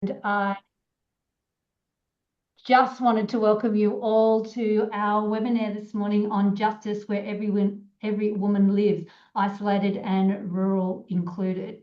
I just wanted to welcome you all to our webinar this morning on justice where every woman lives, isolated and rural included.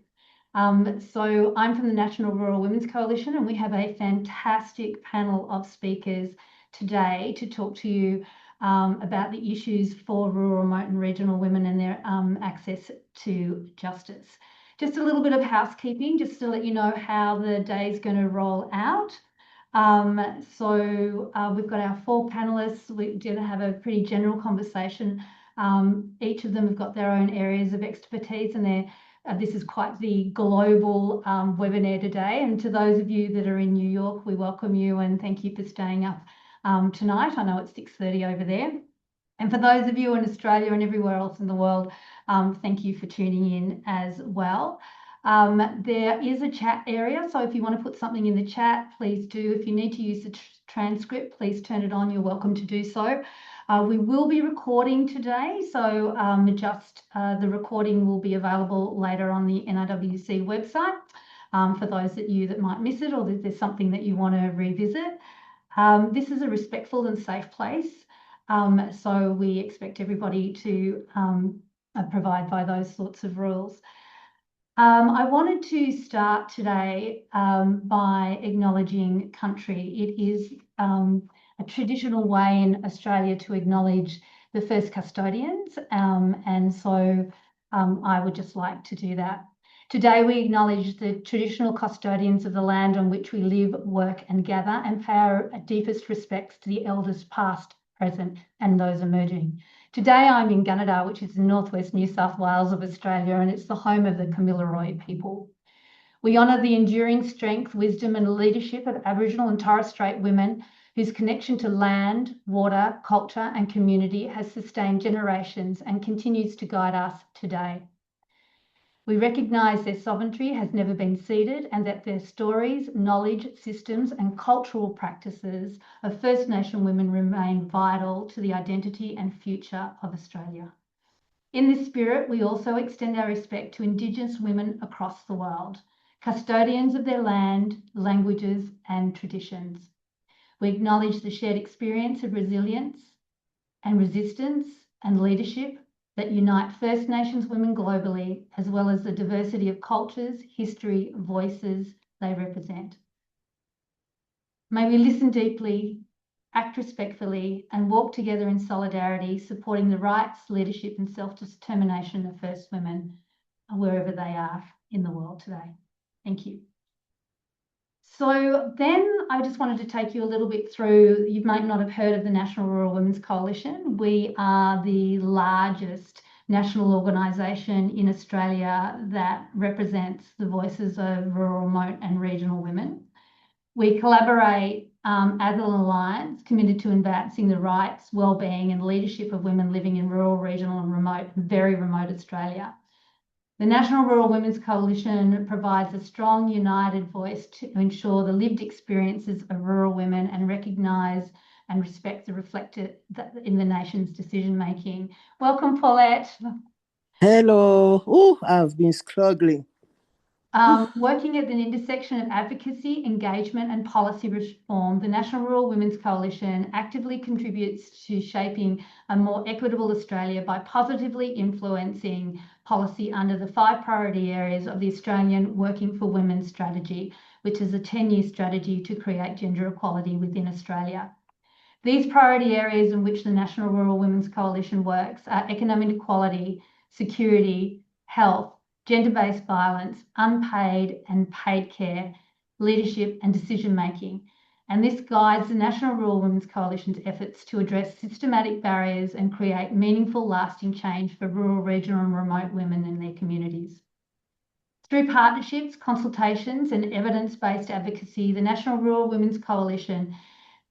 So I'm from the National Rural Women's Coalition, and we have a fantastic panel of speakers today to talk to you about the issues for rural, remote and regional women and their access to justice. Just a little bit of housekeeping, just to let you know how the day is going to roll out. We've got our 4 panelists. We're going to have a pretty general conversation. Each of them have got their own areas of expertise, and this is quite the global webinar today. And to those of you that are in New York, we welcome you and thank you for staying up tonight. I know it's 6:30 over there. And for those of you in Australia and everywhere else in the world, thank you for tuning in as well. There is a chat area, so if you want to put something in the chat, please do. If you need to use the transcript, please turn it on. You're welcome to do so. We will be recording today, so the recording will be available later on the NRWC website for those of you that might miss it or that there's something that you want to revisit. This is a respectful and safe place. So we expect everybody to provide by those sorts of rules. I wanted to start today by acknowledging country. It is a traditional way in Australia to acknowledge the first custodians, and so I would just like to do that. Today we acknowledge the traditional custodians of the land on which we live, work and gather, and pay our deepest respects to the elders past, present and those emerging. Today I'm in Gunnedah, which is in northwest New South Wales of Australia, and it's the home of the Kamilaroi people. We honour the enduring strength, wisdom and leadership of Aboriginal and Torres Strait women whose connection to land, water, culture and community has sustained generations and continues to guide us today. We recognise their sovereignty has never been ceded and that their stories, knowledge, systems and cultural practices of First Nation women remain vital to the identity and future of Australia. In this spirit, we also extend our respect to Indigenous women across the world, custodians of their land, languages and traditions. We acknowledge the shared experience of resilience and resistance and leadership that unite First Nations women globally, as well as the diversity of cultures, history, voices they represent. May we listen deeply, act respectfully, and walk together in solidarity, supporting the rights, leadership and self-determination of First women wherever they are in the world today. Thank you. So then I just wanted to take you a little bit through, you might not have heard of the National Rural Women's Coalition. We are the largest national organisation in Australia that represents the voices of rural, remote and regional women. We collaborate as an alliance committed to advancing the rights, wellbeing and leadership of women living in rural, regional and remote and very remote Australia. The National Rural Women's Coalition provides a strong, united voice to ensure the lived experiences of rural women and recognise and respect the reflected in the nation's decision-making. Welcome, Paulette. Hello. Oh, I've been struggling. Working at an intersection of advocacy, engagement and policy reform, the National Rural Women's Coalition actively contributes to shaping a more equitable Australia by positively influencing policy under the 5 priority areas of the Australian Working for Women strategy, which is a 10-year strategy to create gender equality within Australia. These priority areas in which the National Rural Women's Coalition works are economic equality, security, health, gender-based violence, unpaid and paid care, leadership and decision-making. And this guides the National Rural Women's Coalition's efforts to address systematic barriers and create meaningful, lasting change for rural, regional and remote women and their communities. Through partnerships, consultations and evidence-based advocacy, the National Rural Women's Coalition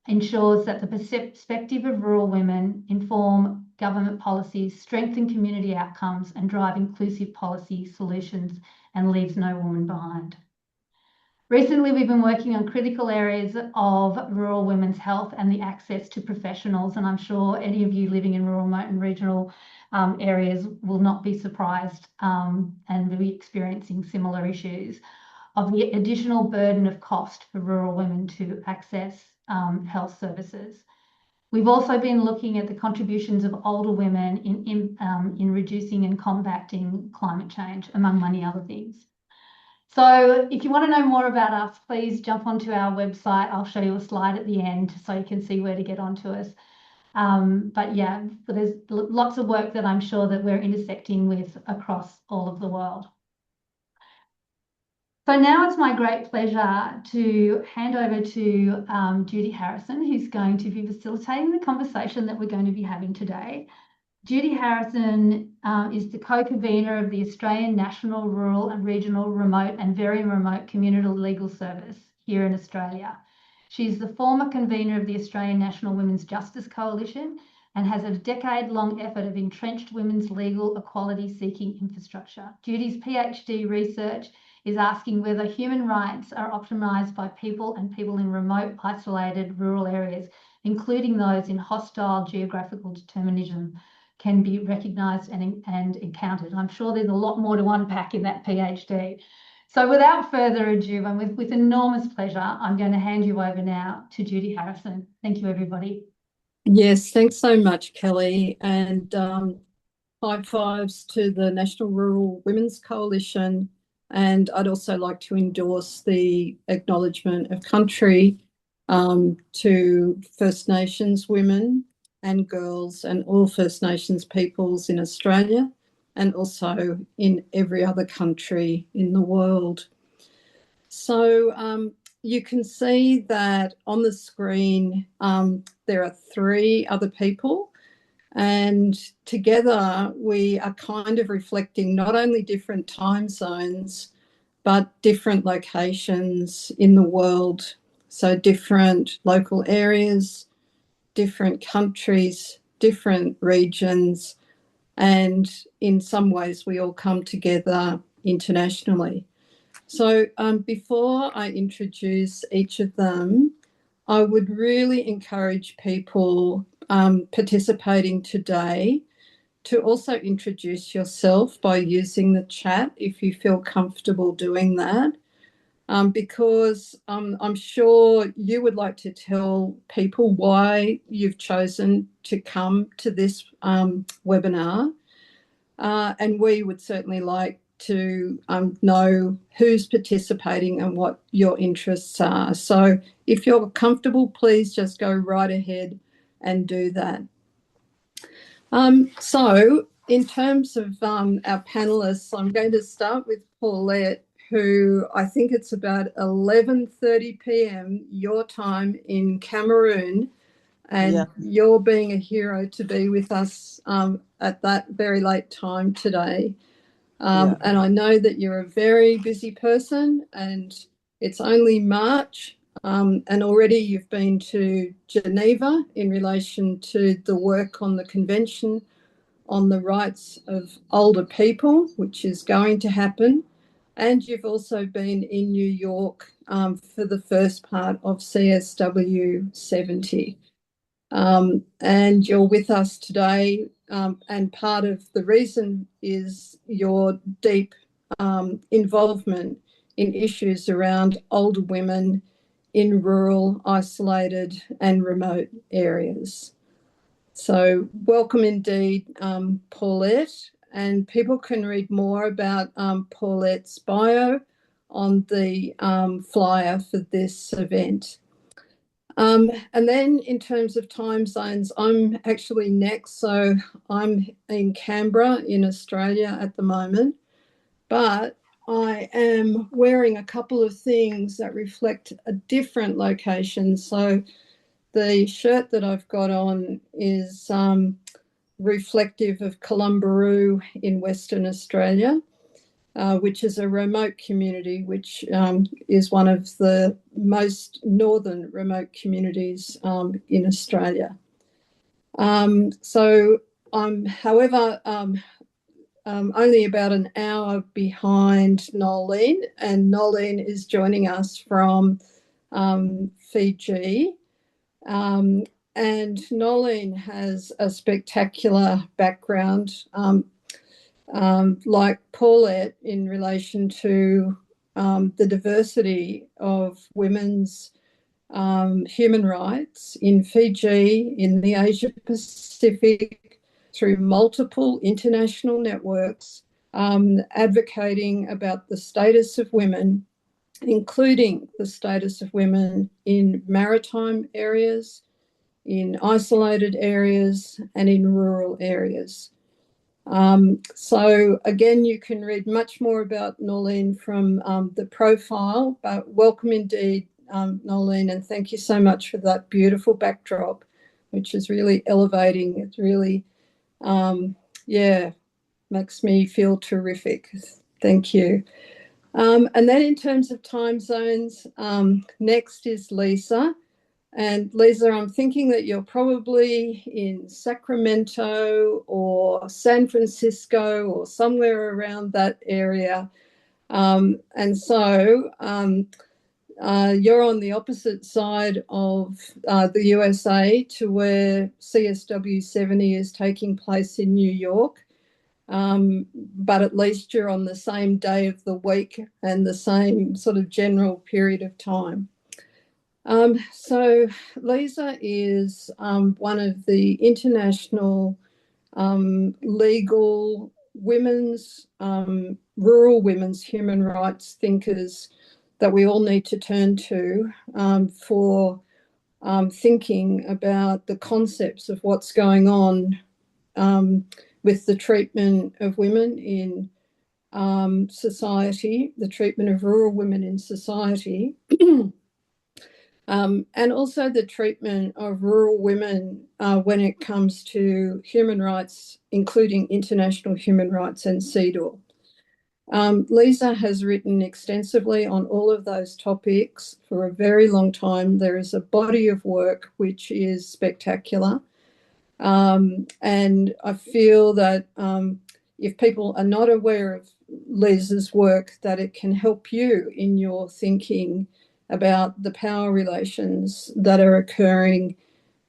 ensures that the perspective of rural women inform government policies, strengthen community outcomes and drive inclusive policy solutions and leaves no woman behind. Recently, we've been working on critical areas of rural women's health and the access to professionals, and I'm sure any of you living in rural, remote and regional areas will not be surprised and will be experiencing similar issues. of the additional burden of cost for rural women to access health services. We've also been looking at the contributions of older women in reducing and combating climate change, among many other things. So if you want to know more about us, please jump onto our website. I'll show you a slide at the end so you can see where to get onto us. But yeah, there's lots of work that I'm sure that we're intersecting with across all of the world. So now it's my great pleasure to hand over to Judy Harrison, who's going to be facilitating the conversation that we're going to be having today. Judy Harrison is the co-convener of the Australian National Rural and Regional Remote and Very Remote Community Legal Service here in Australia. She's the former convener of the Australian National Women's Justice Coalition and has a decade-long effort of entrenched women's legal equality-seeking infrastructure. Judy's PhD research is asking whether human rights are optimised by people and people in remote, isolated rural areas, including those in hostile geographical determinism, can be recognised and encountered. I'm sure there's a lot more to unpack in that PhD. So without further ado, and with enormous pleasure, I'm going to hand you over now to Judy Harrison. Thank you, everybody. Yes, thanks so much, Kelly. And high fives to the National Rural Women's Coalition. And I'd also like to endorse the acknowledgement of country to First Nations women and girls and all First Nations peoples in Australia and also in every other country in the world. So you can see that on the screen there are three other people, and together we are kind of reflecting not only different time zones but different locations in the world. So different local areas, different countries, different regions, and in some ways we all come together internationally. So before I introduce each of them, I would really encourage people participating today to also introduce yourself by using the chat if you feel comfortable doing that, because I'm sure you would like to tell people why you've chosen to come to this webinar, and we would certainly like to know who's participating and what your interests are. So if you're comfortable, please just go right ahead and do that. So in terms of our panellists, I'm going to start with Paulette, who I think it's about 11:30 p.m. your time in Cameroon, and you're being a hero to be with us at that very late time today. And I know that you're a very busy person, and it's only March, and already you've been to Geneva in relation to the work on the Convention on the Rights of Older People, which is going to happen. And you've also been in New York for the first part of CSW 70. And you're with us today, and part of the reason is your deep involvement in issues around older women in rural, isolated and remote areas. So welcome indeed, Paulette, and people can read more about Paulette's bio on the flyer for this event. And then in terms of time zones, I'm actually next. So I'm in Canberra in Australia at the moment, but I am wearing a couple of things that reflect a different location. So the shirt that I've got on is reflective of Columbaroo in Western Australia, which is a remote community, which is one of the most northern remote communities in Australia. So I'm, however, only about an hour behind Nolene, and Nolene is joining us from Fiji. And Nolene has a spectacular background, like Paulette, in relation to the diversity of women's human rights in Fiji, in the Asia Pacific, through multiple international networks, advocating about the status of women, including the status of women in maritime areas, in isolated areas, and in rural areas. So again, you can read much more about Norleen from the profile, but welcome indeed, Norleen, and thank you so much for that beautiful backdrop, which is really elevating. It's really, yeah, makes me feel terrific. Thank you. And then in terms of time zones, next is Lisa. And Lisa, I'm thinking that you're probably in Sacramento or San Francisco or somewhere around that area. And so you're on the opposite side of the USA to where CSW 70 is taking place in New York. But at least you're on the same day of the week and the same sort of general period of time. So Lisa is one of the international legal women's, rural women's human rights thinkers that we all need to turn to for thinking about the concepts of what's going on with the treatment of women in society, the treatment of rural women in society. And also the treatment of rural women when it comes to human rights, including international human rights and CEDAW. Lisa has written extensively on all of those topics for a very long time. There is a body of work which is spectacular. And I feel that if people are not aware of Lisa's work, that it can help you in your thinking about the power relations that are occurring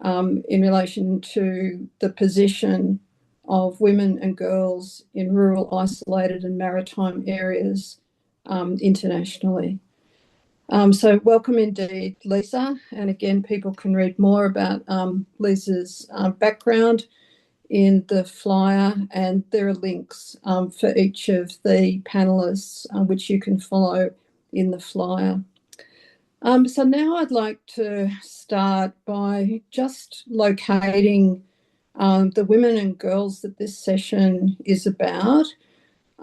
in relation to the position of women and girls in rural, isolated and maritime areas internationally. So welcome indeed, Lisa. And again, people can read more about Lisa's background in the flyer, and there are links for each of the panelists which you can follow in the flyer. So now I'd like to start by just locating the women and girls that this session is about.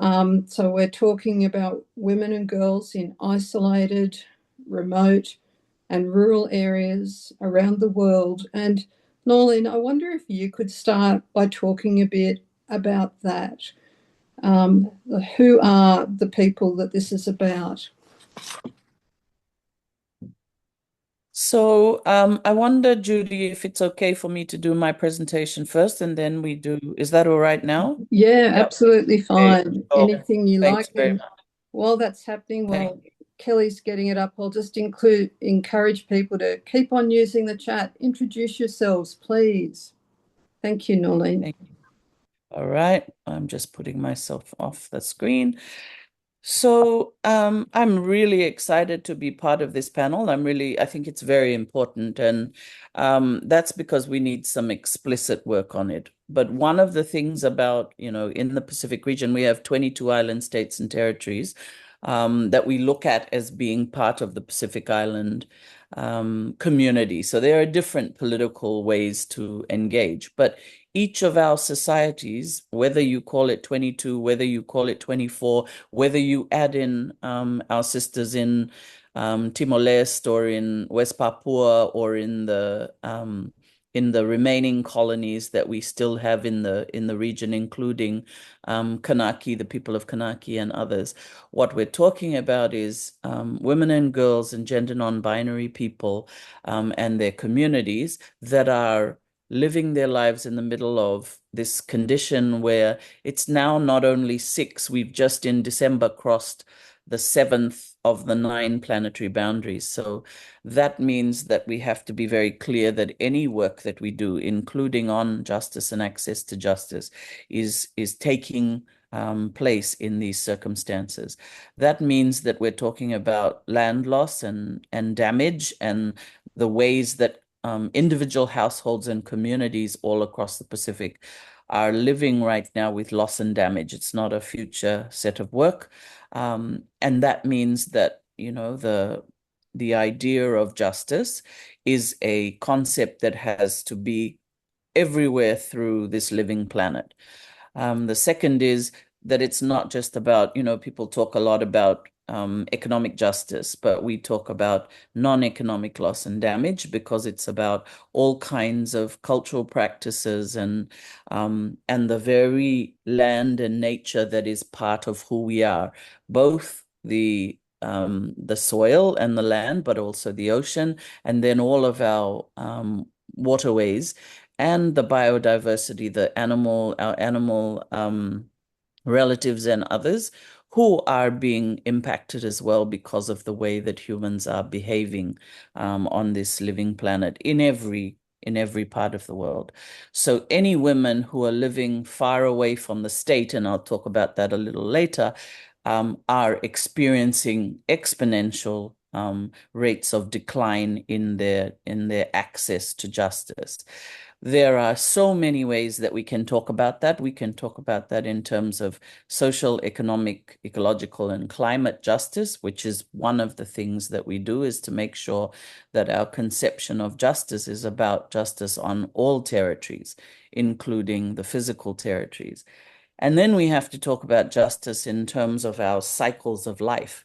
So we're talking about women and girls in isolated, remote and rural areas around the world. And Norleen, I wonder if you could start by talking a bit about that. Who are the people that this is about? So I wonder, Judy, if it's okay for me to do my presentation first and then we do, is that all right now? Yeah, absolutely fine. Okay. Oh, anything you thanks like. very And much. while that's happening, while Kelly's getting it up, I'll just encourage people to keep on using the chat. Introduce yourselves, please. Thank you, Norleen. Thank you. All right, I'm just putting myself off the screen. So I'm really excited to be part of this panel. I think it's very important, and that's because we need some explicit work on it. But one of the things about, in the Pacific region, we have 22 island states and territories that we look at as being part of the Pacific Island community. So there are different political ways to engage, but each of our societies, whether you call it 22, whether you call it 24, whether you add in our sisters in Timor-Leste or in West Papua or in the remaining colonies that we still have in the region, including Kanaki, the people of Kanaki and others. What we're talking about is women and girls and gender non-binary people and their communities that are living their lives in the middle of this condition where it's now not only 6, we've just in December crossed the 7th of the 9 planetary boundaries. So that means that we have to be very clear that any work that we do, including on justice and access to justice, is taking place in these circumstances. That means that we're talking about land loss and damage, and the ways that individual households and communities all across the Pacific are living right now with loss and damage. It's not a future set of work. And that means that, the idea of justice is a concept that has to be everywhere through this living planet. The second is that it's not just about, people talk a lot about economic justice, but we talk about non-economic loss and damage because it's about all kinds of cultural practices and the very land and nature that is part of who we are, both the soil and the land, but also the ocean, and then all of our waterways and the biodiversity, our animal relatives and others who are being impacted as well because of the way that humans are behaving on this living planet in every part of the world. So any women who are living far away from the state, and I'll talk about that a little later, are experiencing exponential rates of decline in their access to justice. There are so many ways that we can talk about that. We can talk about that in terms of social, economic, ecological, and climate justice, which is one of the things that we do, is to make sure that our conception of justice is about justice on all territories, including the physical territories. And then we have to talk about justice in terms of our cycles of life.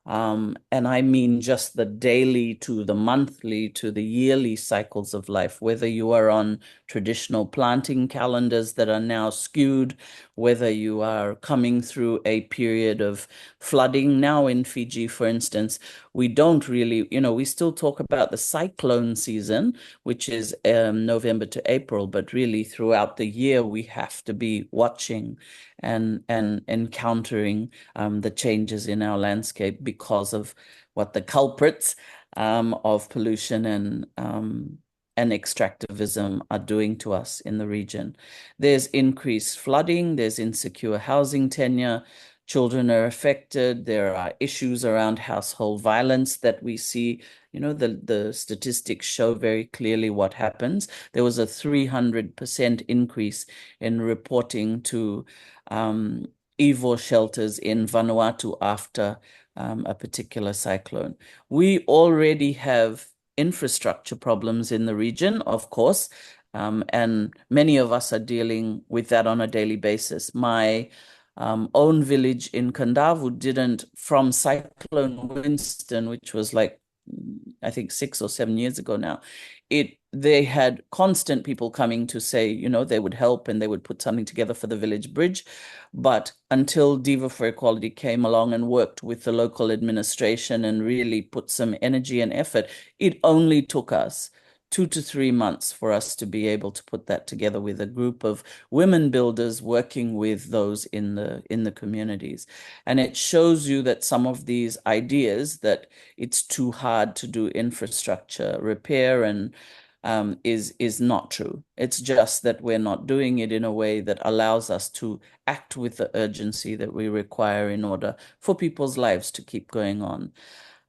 And I mean just the daily to the monthly to the yearly cycles of life, whether you are on traditional planting calendars that are now skewed, whether you are coming through a period of flooding. Now in Fiji, for instance, we don't really, we still talk about the cyclone season, which is November to April, but really throughout the year, we have to be watching and encountering the changes in our landscape because of what the culprits of pollution and extractivism are doing to us in the region. There's increased flooding, there's insecure housing tenure, children are affected, there are issues around household violence that we see. The statistics show very clearly what happens. There was a 300% increase in reporting to Evo shelters in Vanuatu after a particular cyclone. We already have infrastructure problems in the region, of course, and many of us are dealing with that on a daily basis. My own village in Kandavu didn't, from Cyclone Winston, which was like, I think 6 or 7 years ago now, they had constant people coming to say, they would help and they would put something together for the village bridge. But until Diva for Equality came along and worked with the local administration and really put some energy and effort, it only took us 2 to 3 months for us to be able to put that together with a group of women builders working with those in the communities. And it shows you that some of these ideas that it's too hard to do infrastructure repair and is not true. It's just that we're not doing it in a way that allows us to act with the urgency that we require in order for people's lives to keep going on.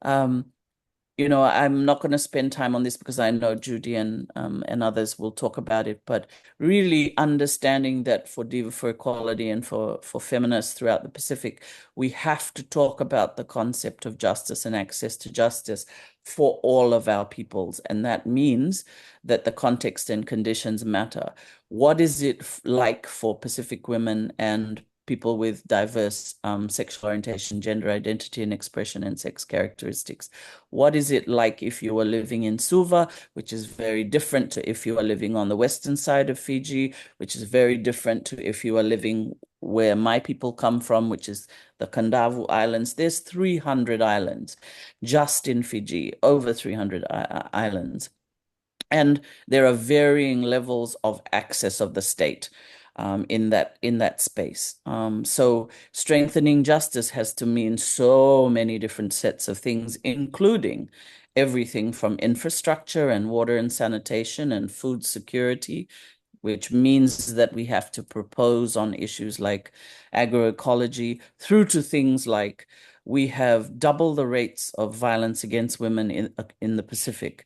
I'm not going to spend time on this because I know Judy and others will talk about it, but really understanding that for Diva for Equality and for feminists throughout the Pacific, we have to talk about the concept of justice and access to justice for all of our peoples. And that means that the context and conditions matter. What is it like for Pacific women and people with diverse sexual orientation, gender identity and expression and sex characteristics? What is it like if you are living in Suva, which is very different to if you are living on the western side of Fiji, which is very different to if you are living where my people come from, which is the Kandavu Islands. There's 300 islands just in Fiji, over 300 islands. And there are varying levels of access of the state in that space. So strengthening justice has to mean so many different sets of things, including everything from infrastructure and water and sanitation and food security, which means that we have to propose on issues like agroecology, through to things like we have double the rates of violence against women in the Pacific.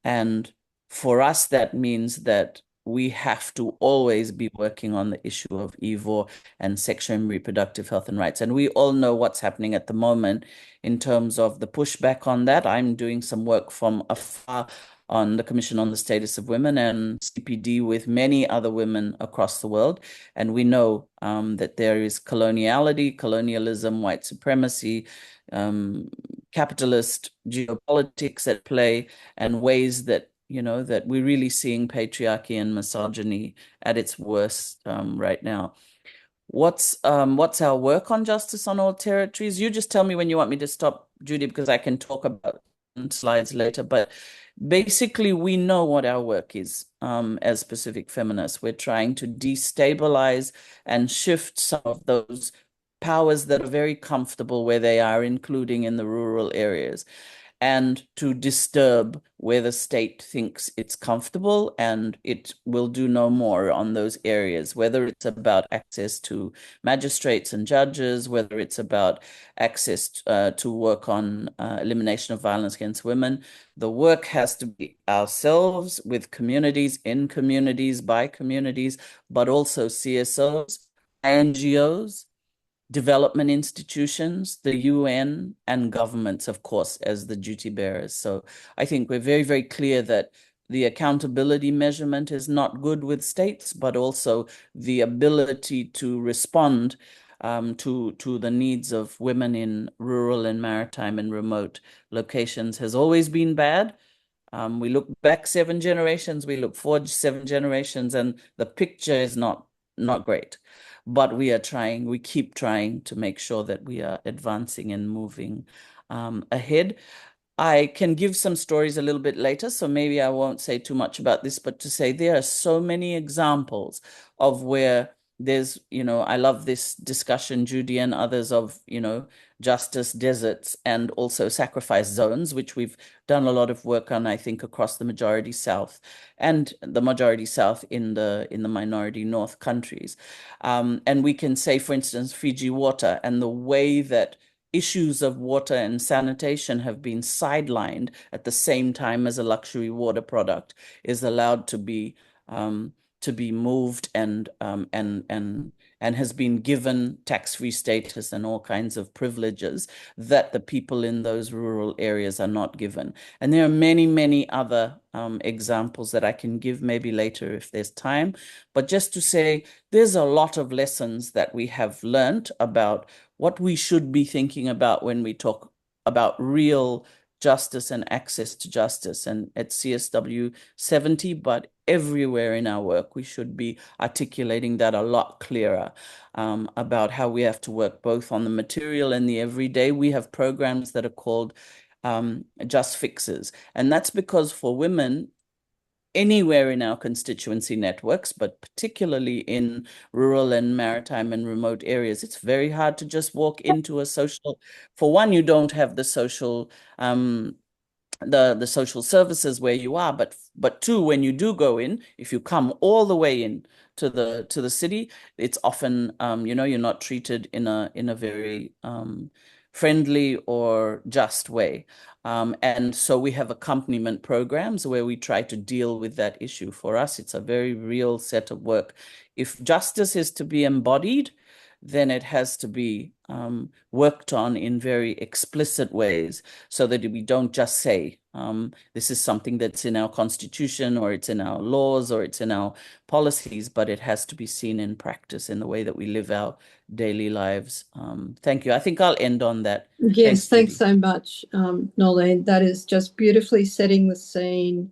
And for us, that means that we have to always be working on the issue of EVOR and sexual and reproductive health and rights. And we all know what's happening at the moment in terms of the pushback on that. I'm doing some work from afar on the Commission on the Status of Women and CPD with many other women across the world. And we know that there is colonialism, white supremacy, capitalist geopolitics at play, and ways that that we're really seeing patriarchy and misogyny at its worst right now. What's our work on justice on all territories? You just tell me when you want me to stop, Judy, because I can talk about slides later. But basically, we know what our work is as Pacific feminists. We're trying to destabilize and shift some of those powers that are very comfortable where they are, including in the rural areas, and to disturb where the state thinks it's comfortable, and it will do no more on those areas, whether it's about access to magistrates and judges, whether it's about access to work on elimination of violence against women. The work has to be ourselves, with communities, in communities, by communities, but also CSOs, NGOs, development institutions, the UN, and governments, of course, as the duty bearers. So I think we're very, very clear that the accountability measurement is not good with states, but also the ability to respond to the needs of women in rural and maritime and remote locations has always been bad. We look back 7 generations, we look forward 7 generations, and the picture is not great. But we keep trying to make sure that we are advancing and moving ahead. I can give some stories a little bit later, so maybe I won't say too much about this, but to say there are so many examples of where there's, I love this discussion, Judy and others, of, justice deserts and also sacrifice zones, which we've done a lot of work on, I think, across the majority South and the majority South in the minority North countries. And we can say, for instance, Fiji water and the way that issues of water and sanitation have been sidelined at the same time as a luxury water product is allowed to be moved and has been given tax-free status and all kinds of privileges that the people in those rural areas are not given. And there are many, many other examples that I can give maybe later if there's time. But just to say, there's a lot of lessons that we have learned about what we should be thinking about when we talk about real justice and access to justice. And at CSW 70, but everywhere in our work, we should be articulating that a lot clearer about how we have to work both on the material and the everyday. We have programs that are called Just Fixes. And that's because for women, anywhere in our constituency networks, but particularly in rural and maritime and remote areas, it's very hard to just walk into a social. For one, you don't have the social the social services where you are, but two, when you do go in, if you come all the way in to the city, it's often you're not treated in a very friendly or just way. And so we have accompaniment programs where we try to deal with that issue. For us, it's a very real set of work. If justice is to be embodied, then it has to be worked on in very explicit ways so that we don't just say, this is something that's in our constitution or it's in our laws or it's in our policies, but it has to be seen in practice in the way that we live our daily lives. Thank you. I think I'll end on that. Yes, thanks so much, Nolene. That is just beautifully setting the scene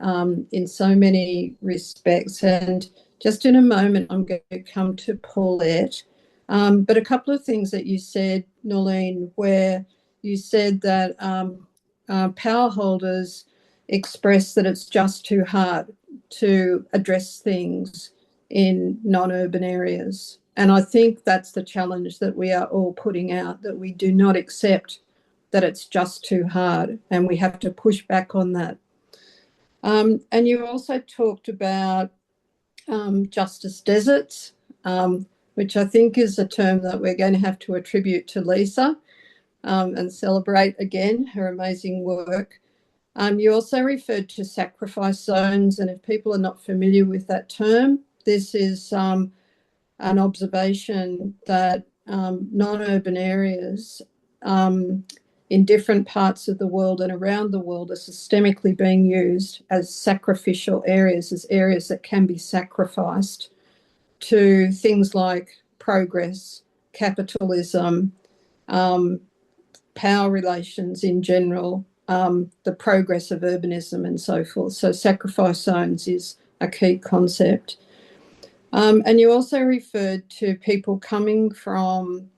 in so many respects. And just in a moment, I'm going to come to Paulette. But a couple of things that you said, Nolene, where you said that power holders express that it's just too hard to address things in non-urban areas. And I think that's the challenge that we are all putting out, that we do not accept that it's just too hard, and we have to push back on that. And you also talked about justice deserts, which I think is a term that we're going to have to attribute to Lisa and celebrate again her amazing work. You also referred to sacrifice zones, and if people are not familiar with that term, this is an observation that non-urban areas in different parts of the world and around the world are systemically being used as sacrificial areas, as areas that can be sacrificed to things like progress, capitalism, power relations in general, the progress of urbanism and so forth. So sacrifice zones is a key concept. And you also referred to people coming from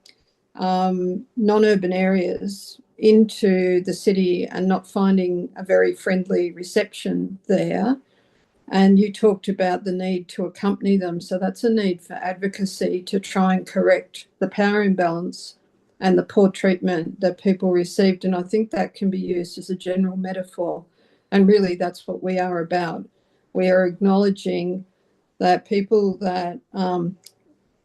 non-urban areas into the city and not finding a very friendly reception there. And you talked about the need to accompany them. So that's a need for advocacy to try and correct the power imbalance and the poor treatment that people received. And I think that can be used as a general metaphor. And really, that's what we are about. We are acknowledging that people that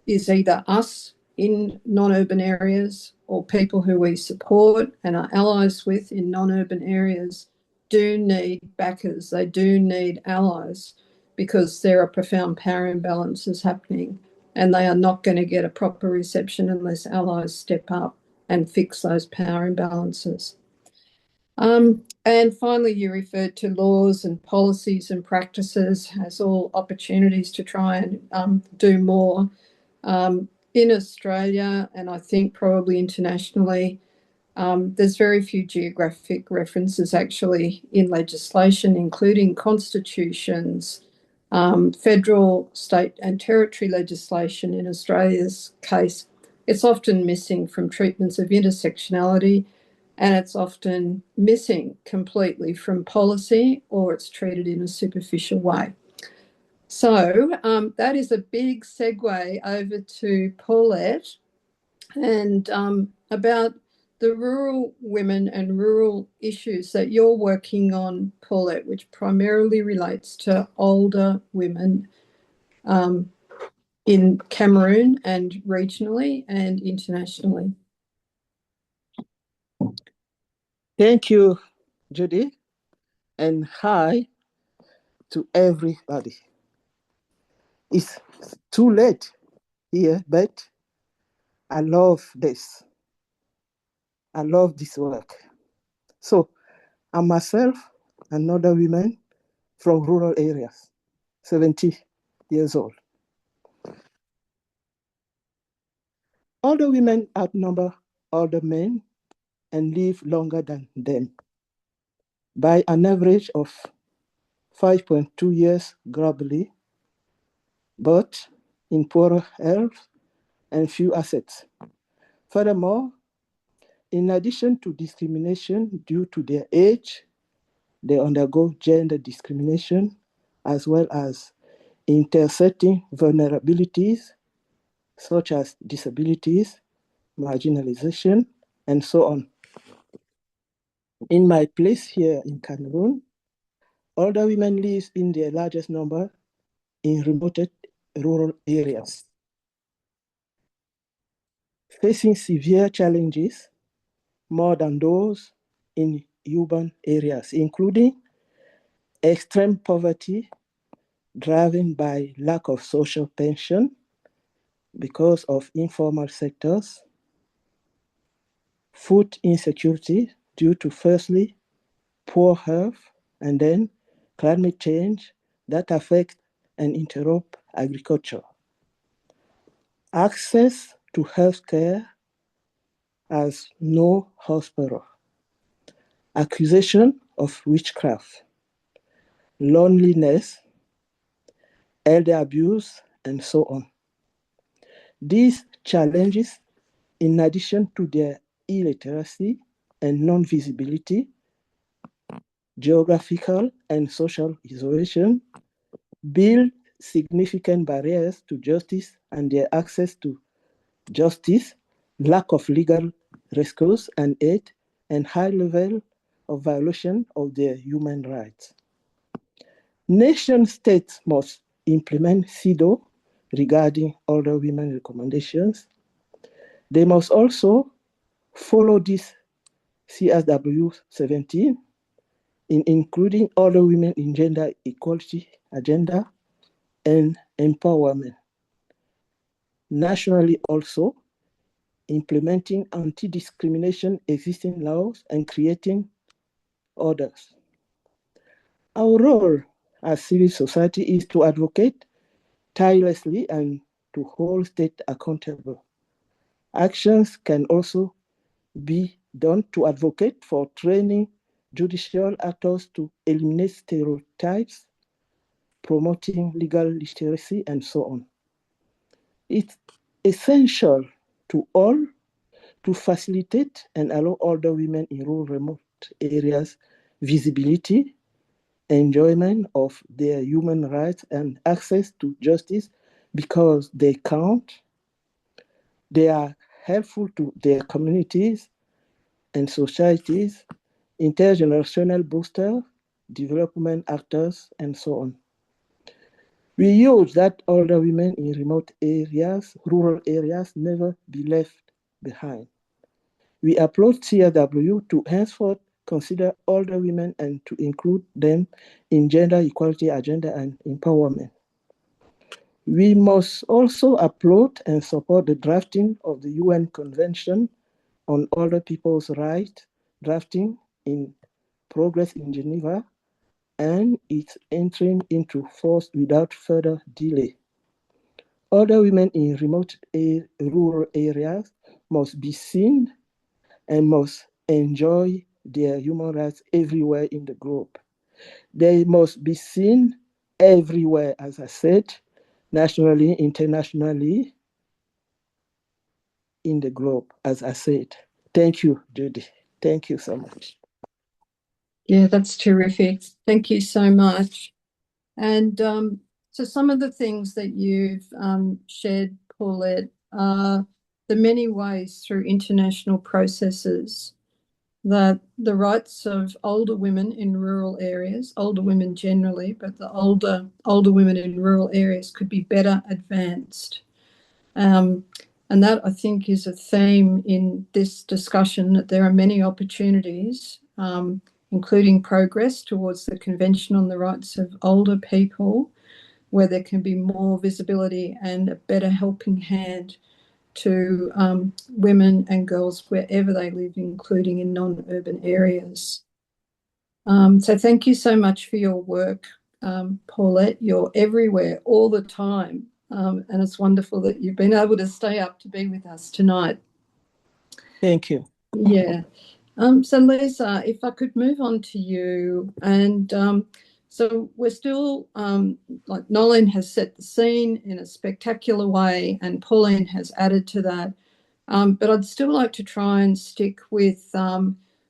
is either us in non-urban areas or people who we support and are allies with in non-urban areas do need backers. They do need allies because there are profound power imbalances happening, and they are not going to get a proper reception unless allies step up and fix those power imbalances. And finally, you referred to laws and policies and practices as all opportunities to try and do more. In Australia, and I think probably internationally, there's very few geographic references actually in legislation, including constitutions, federal, state and territory legislation. In Australia's case, it's often missing from treatments of intersectionality, and it's often missing completely from policy, or it's treated in a superficial way. So that is a big segue over to Paulette and about the rural women and rural issues that you're working on, Paulette, which primarily relates to older women in Cameroon and regionally and internationally. Thank you, Judy, and hi to everybody. It's too late here, but I love this. I love this work. So I'm myself, another woman from rural areas, 70 years old. Older women outnumber older men and live longer than them by an average of 5.2 years globally, but in poorer health and few assets. Furthermore, in addition to discrimination due to their age, they undergo gender discrimination as well as intersecting vulnerabilities such as disabilities, marginalization, and so on. In my place here in Cameroon, older women live in their largest number in remote rural areas, facing severe challenges more than those in urban areas, including extreme poverty driven by lack of social pension because of informal sectors, food insecurity due to firstly poor health and then climate change that affect and interrupt agriculture, access to healthcare as no hospital, accusation of witchcraft, loneliness, elder abuse, and so on. These challenges, in addition to their illiteracy and non-visibility, geographical and social isolation, build significant barriers to justice and their access to justice, lack of legal recourse and aid, and high level of violation of their human rights. Nation states must implement CEDAW regarding older women recommendations. They must also follow this CSW 17 in including older women in gender equality agenda and empowerment. Nationally also, implementing anti-discrimination existing laws and creating others. Our role as civil society is to advocate tirelessly and to hold state accountable. Actions can also be done to advocate for training judicial actors to eliminate stereotypes, promoting legal literacy, and so on. It's essential to all to facilitate and allow older women in rural remote areas visibility, enjoyment of their human rights, and access to justice because they count. They are helpful to their communities and societies, intergenerational boosters, development actors, and so on. We urge that older women in remote areas, rural areas, never be left behind. We applaud CRW to henceforth consider older women and to include them in gender equality agenda and empowerment. We must also applaud and support the drafting of the UN Convention on Older People's Rights, drafting in progress in Geneva, and its entering into force without further delay. Older women in remote rural areas must be seen and must enjoy their human rights everywhere in the globe. They must be seen everywhere, as I said, nationally, internationally, in the globe, as I said. Thank you, Judy. Thank you so much. Yeah, that's terrific. Thank you so much. And so some of the things that you've shared, Paulette, are the many ways through international processes that the rights of older women in rural areas, older women generally, but the older women in rural areas could be better advanced. And that, I think, is a theme in this discussion, that there are many opportunities, including progress towards the Convention on the Rights of Older People, where there can be more visibility and a better helping hand to women and girls wherever they live, including in non-urban areas. So thank you so much for your work, Paulette. You're everywhere all the time, and it's wonderful that you've been able to stay up to be with us tonight. Thank you. Yeah. So Lisa, if I could move on to you, and so we're still, like Nolene has set the scene in a spectacular way, and Pauline has added to that. But I'd still like to try and stick with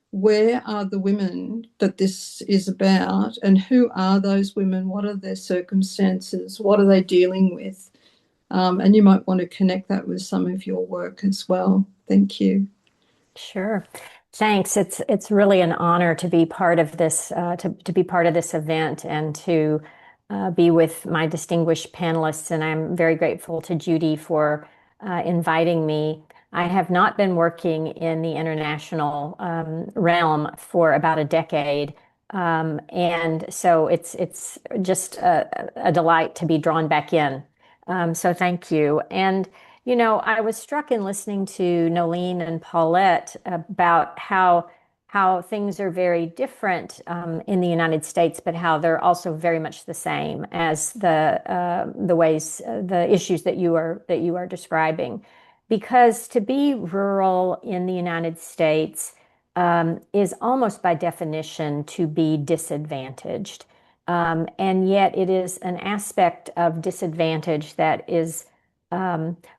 where are the women that this is about, and who are those women? What are their circumstances? What are they dealing with? And you might want to connect that with some of your work as well. Thank you. Sure. Thanks. It's really an honor to be part of this to be part of this event and to be with my distinguished panelists. And I'm very grateful to Judy for inviting me. I have not been working in the international realm for about a decade, and so it's just a delight to be drawn back in. So thank you. And you know, I was struck in listening to Nolene and Paulette about how things are very different in the United States, but how they're also very much the same as the ways the issues that you are describing. Because to be rural in the United States is almost by definition to be disadvantaged. And yet it is an aspect of disadvantage that is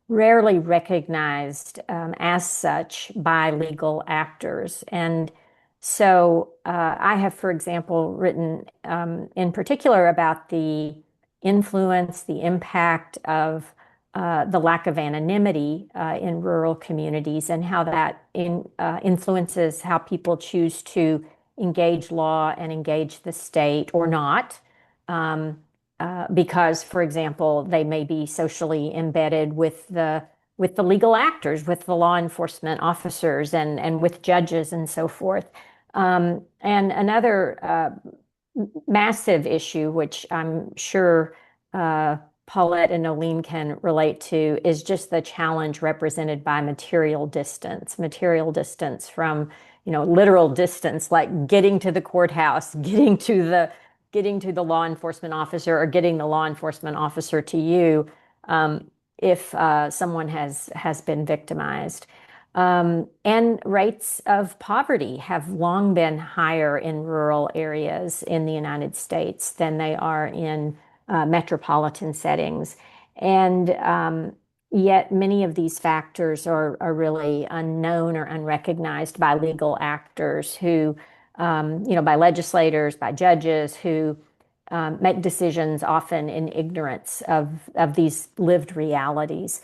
rarely recognized as such by legal actors. And so I have, for example, written in particular about the influence, the impact of the lack of anonymity in rural communities, and how that influences how people choose to engage law and engage the state or not. because, for example, they may be socially embedded with the legal actors, with the law enforcement officers, and with judges and so forth. And another massive issue, which I'm sure Paulette and Nolene can relate to, is just the challenge represented by material distance from, literal distance, like getting to the courthouse, getting to the law enforcement officer, or getting the law enforcement officer to you, if someone has been victimized. And rates of poverty have long been higher in rural areas in the United States than they are in metropolitan settings. And yet many of these factors are really unknown or unrecognized by legal actors who, by legislators, by judges who make decisions often in ignorance of these lived realities.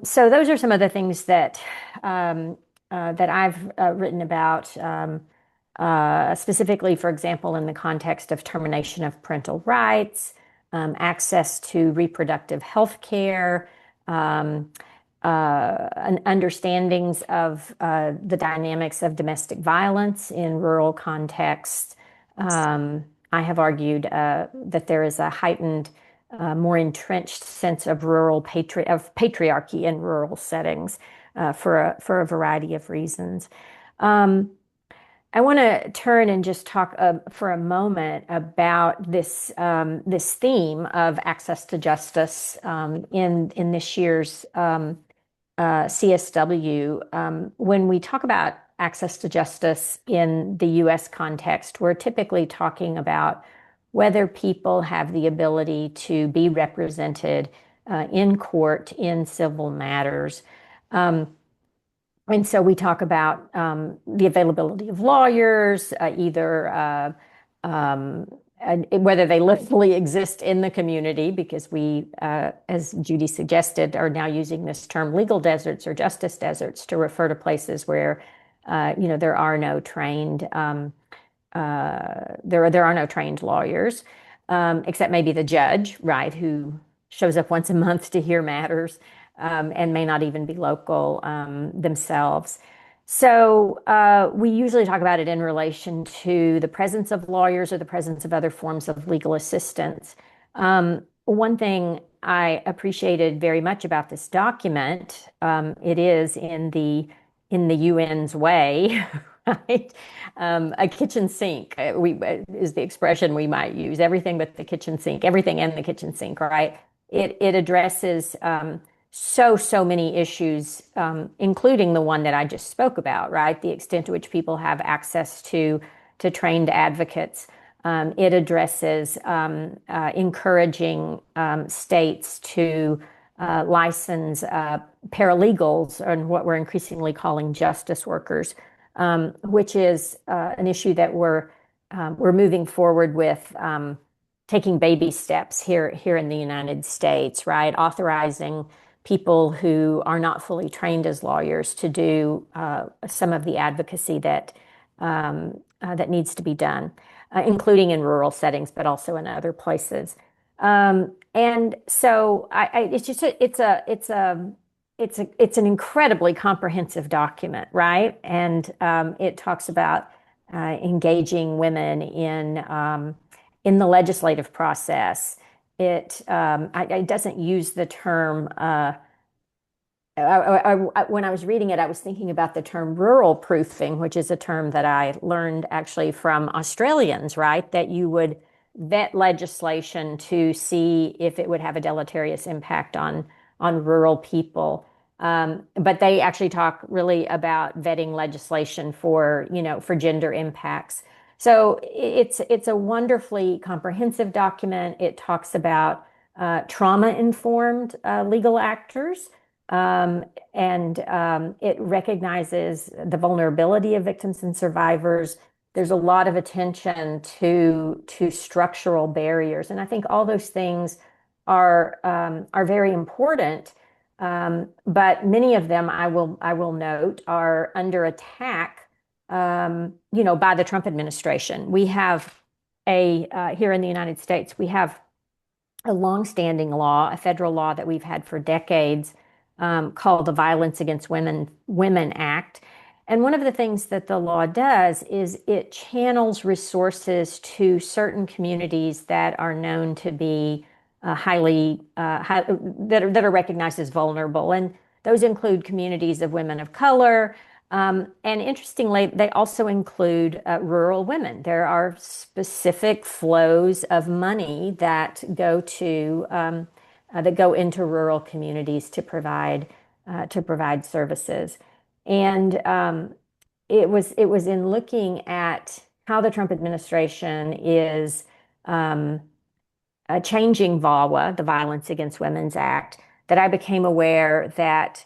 So those are some of the things that I've written about, specifically, for example, in the context of termination of parental rights, access to reproductive health care, understandings of the dynamics of domestic violence in rural contexts. I have argued that there is a heightened, more entrenched sense of patriarchy in rural settings for a variety of reasons. I want to turn and just talk for a moment about this theme of access to justice in this year's CSW. When we talk about access to justice in the U.S. context, we're typically talking about whether people have the ability to be represented in court in civil matters. And so we talk about the availability of lawyers, either whether they literally exist in the community, because we, as Judy suggested, are now using this term legal deserts or justice deserts to refer to places where there are no trained lawyers, except maybe the judge, right, who shows up once a month to hear matters. And may not even be local themselves. So we usually talk about it in relation to the presence of lawyers or the presence of other forms of legal assistance. One thing I appreciated very much about this document, it is in the UN's way, right? A kitchen sink is the expression we might use. Everything but the kitchen sink, everything in the kitchen sink, right? It addresses so many issues, including the one that I just spoke about, right? The extent to which people have access to trained advocates. It addresses encouraging states to license paralegals, and what we're increasingly calling justice workers, which is an issue that we're moving forward with, taking baby steps here in the United States, right? Authorizing people who are not fully trained as lawyers to do some of the advocacy that needs to be done, including in rural settings, but also in other places. And so it's an incredibly comprehensive document, right? And it talks about engaging women in the legislative process. It doesn't use the term, when I was reading it, I was thinking about the term rural proofing, which is a term that I learned actually from Australians, right? That you would vet legislation to see if it would have a deleterious impact on rural people. But they actually talk really about vetting legislation for gender impacts. So it's a wonderfully comprehensive document. It talks about trauma-informed legal actors, and it recognizes the vulnerability of victims and survivors. There's a lot of attention to structural barriers, and I think all those things are very important. But many of them, I will note, are under attack. By the Trump administration. We have here in the United States, we have a longstanding law, a federal law that we've had for decades, called the Violence Against Women Act. And one of the things that the law does is it channels resources to certain communities that are known to be that are recognized as vulnerable. And those include communities of women of color. And interestingly, they also include rural women. There are specific flows of money that go into rural communities to provide services. And it was in looking at how the Trump administration is changing VAWA, the Violence Against Women's Act, that I became aware that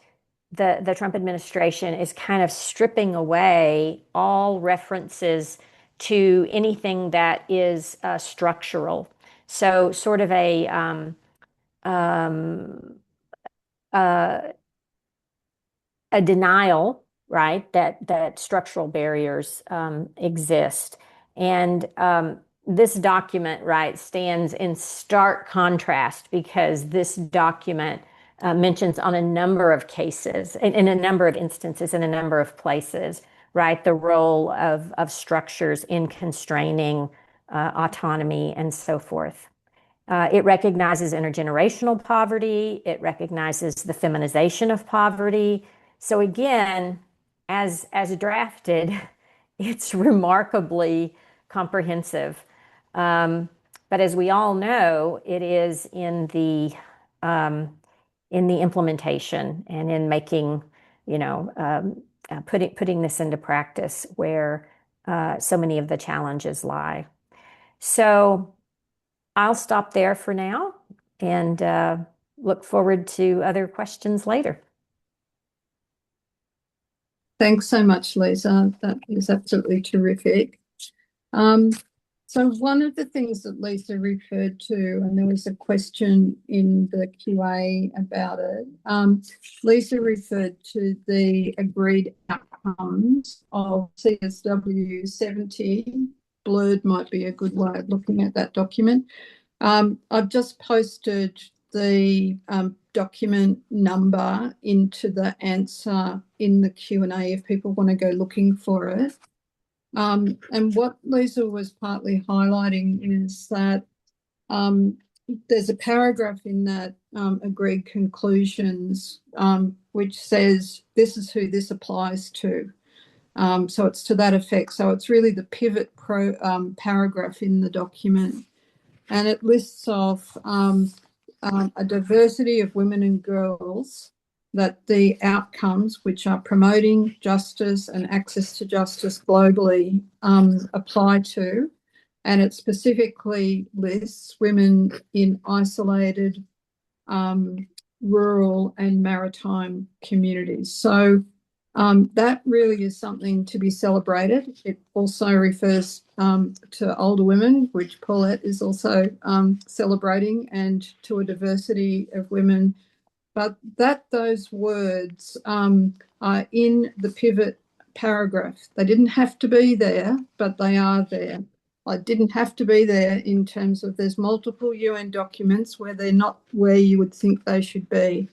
the Trump administration is kind of stripping away all references to anything that is structural. So sort of a denial, right, that structural barriers exist. And this document, right, stands in stark contrast because this document mentions on a number of cases, in a number of instances, in a number of places, right, the role of structures in constraining autonomy and so forth. It recognizes intergenerational poverty. It recognizes the feminization of poverty. So again, as drafted, it's remarkably comprehensive. But as we all know, it is in the implementation and in making, putting this into practice where so many of the challenges lie. So I'll stop there for now and look forward to other questions later. Thanks so much, Lisa. That is absolutely terrific. So one of the things that Lisa referred to, and there was a question in the QA about it, Lisa referred to the agreed outcomes of CSW 70. Blurred might be a good way of looking at that document. I've just posted the document number into the answer in the Q&A if people want to go looking for it. And what Lisa was partly highlighting is that there's a paragraph in that agreed conclusions which says this is who this applies to. So it's to that effect. So it's really the pivot paragraph in the document. And it lists off a diversity of women and girls that the outcomes, which are promoting justice and access to justice globally, apply to. And it specifically lists women in isolated, rural and maritime communities. So that really is something to be celebrated. It also refers to older women, which Paulette is also celebrating, and to a diversity of women. But those words are in the pivot paragraph. They didn't have to be there, but they are there. I didn't have to be there in terms of there's multiple UN documents where they're not where you would think they should be.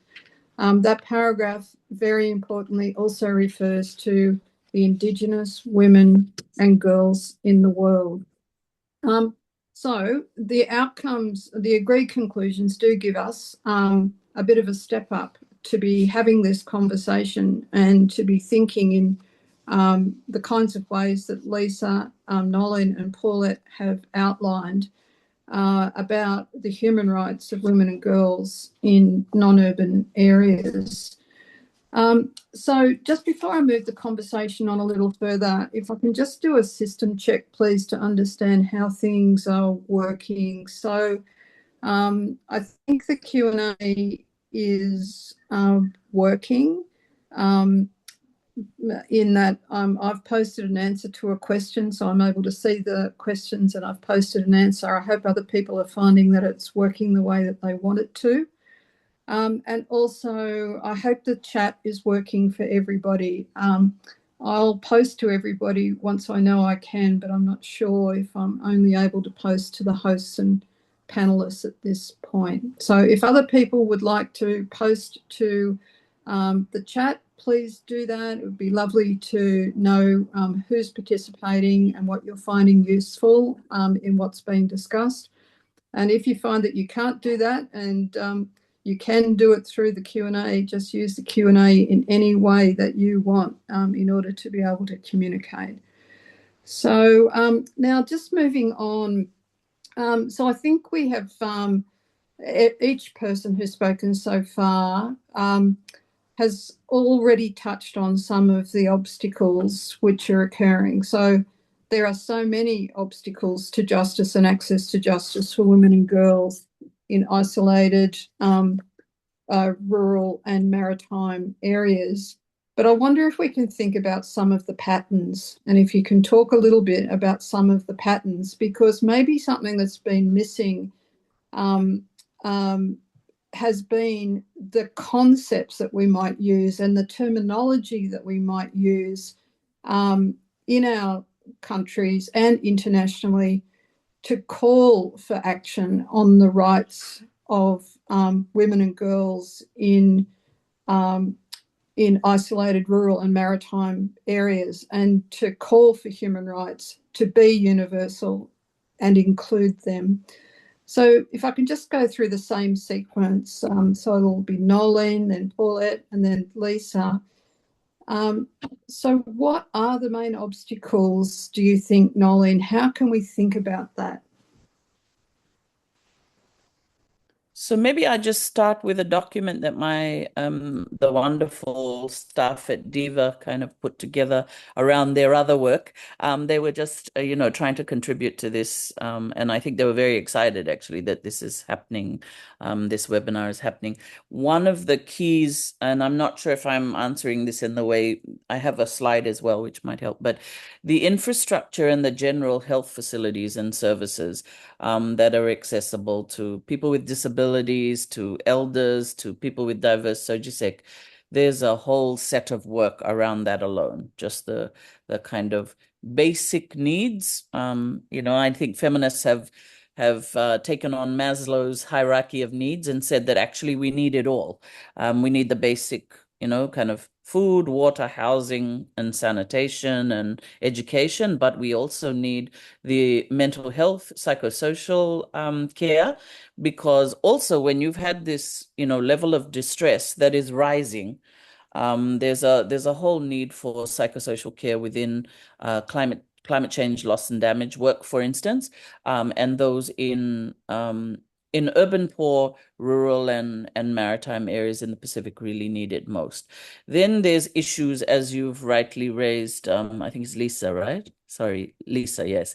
That paragraph, very importantly, also refers to the Indigenous women and girls in the world. So the outcomes, the agreed conclusions do give us a bit of a step up to be having this conversation and to be thinking in the kinds of ways that Lisa, Nolan and Paulette have outlined about the human rights of women and girls in non-urban areas. So just before I move the conversation on a little further, if I can just do a system check, please, to understand how things are working. So I think the Q&A is working in that I've posted an answer to a question, so I'm able to see the questions and I've posted an answer. I hope other people are finding that it's working the way that they want it to. And also, I hope the chat is working for everybody. I'll post to everybody once I know I can, but I'm not sure if I'm only able to post to the hosts and panelists at this point. So if other people would like to post to the chat, please do that. It would be lovely to know who's participating and what you're finding useful in what's being discussed. And if you find that you can't do that and you can do it through the Q&A, just use the Q&A in any way that you want in order to be able to communicate. So now just moving on. So I think we have each person who's spoken so far has already touched on some of the obstacles which are occurring. So there are so many obstacles to justice and access to justice for women and girls in isolated rural and maritime areas. But I wonder if we can think about some of the patterns, and if you can talk a little bit about some of the patterns, because maybe something that's been missing has been the concepts that we might use and the terminology that we might use in our countries and internationally to call for action on the rights of women and girls in isolated rural and maritime areas, and to call for human rights to be universal and include them. So if I can just go through the same sequence, so it'll be Nolene, then Paulette, and then Lisa. So what are the main obstacles, do you think, Nolene? How can we think about that? So maybe I just start with a document that my the wonderful staff at DIVA kind of put together around their other work. They were just trying to contribute to this, and I think they were very excited actually that this is happening. This webinar is happening. One of the keys, and I'm not sure if I'm answering this in the way, I have a slide as well which might help, but the infrastructure and the general health facilities and services that are accessible to people with disabilities, to elders, to people with diverse SOGISEC. There's a whole set of work around that alone, just the kind of basic needs. I think feminists have taken on Maslow's hierarchy of needs and said that actually we need it all. We need the basic, kind of food, water, housing, and sanitation and education, but we also need the mental health, psychosocial care, because also when you've had this, level of distress that is rising, there's a whole need for psychosocial care within climate change, loss and damage work, for instance, and those in urban poor, rural and maritime areas in the Pacific really need it most. Then there's issues, as you've rightly raised, I think it's Lisa, right? Sorry, Lisa, yes.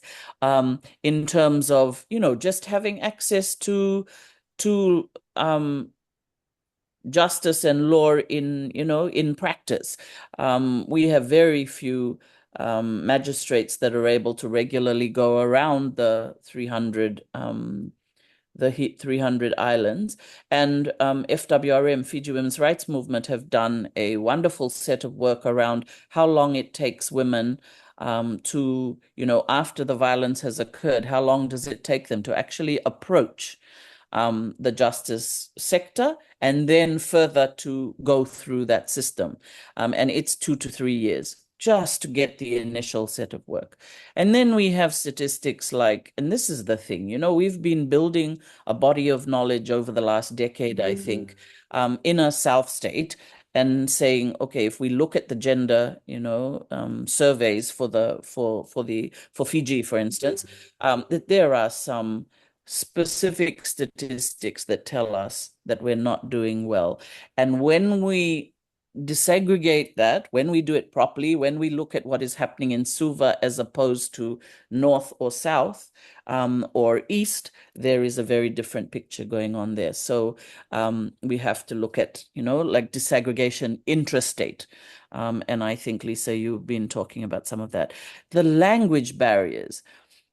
In terms of, just having access to justice and law in practice. We have very few magistrates that are able to regularly go around the 300 islands, and FWRM, Fiji Women's Rights Movement, have done a wonderful set of work around how long it takes women to, after the violence has occurred, how long does it take them to actually approach the justice sector and then further to go through that system. And it's 2 to 3 years just to get the initial set of work. And then we have statistics like, and this is the thing, we've been building a body of knowledge over the last decade, I think, in a South state, and saying, okay, if we look at the gender, surveys for Fiji, for instance, that there are some specific statistics that tell us that we're not doing well. And when we disaggregate that, when we do it properly, when we look at what is happening in Suva as opposed to north or south or east, there is a very different picture going on there. So we have to look at, like disaggregation intrastate. And I think, Lisa, you've been talking about some of that. The language barriers.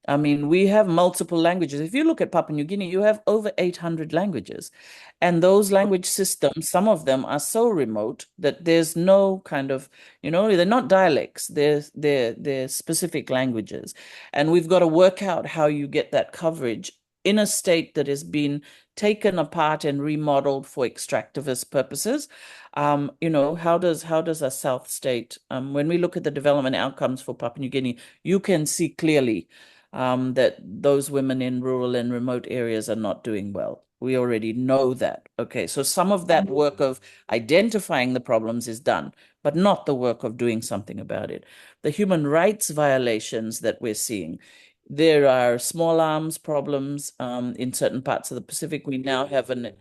I mean, we have multiple languages. If you look at Papua New Guinea, you have over 800 languages. And those language systems, some of them are so remote that there's no kind of, they're not dialects, they're specific languages. And we've got to work out how you get that coverage in a state that has been taken apart and remodeled for extractivist purposes. You know, how does a South state, when we look at the development outcomes for Papua New Guinea, you can see clearly that those women in rural and remote areas are not doing well. We already know that. Okay, so some of that work of identifying the problems is done, but not the work of doing something about it. The human rights violations that we're seeing, there are small arms problems in certain parts of the Pacific. We now have an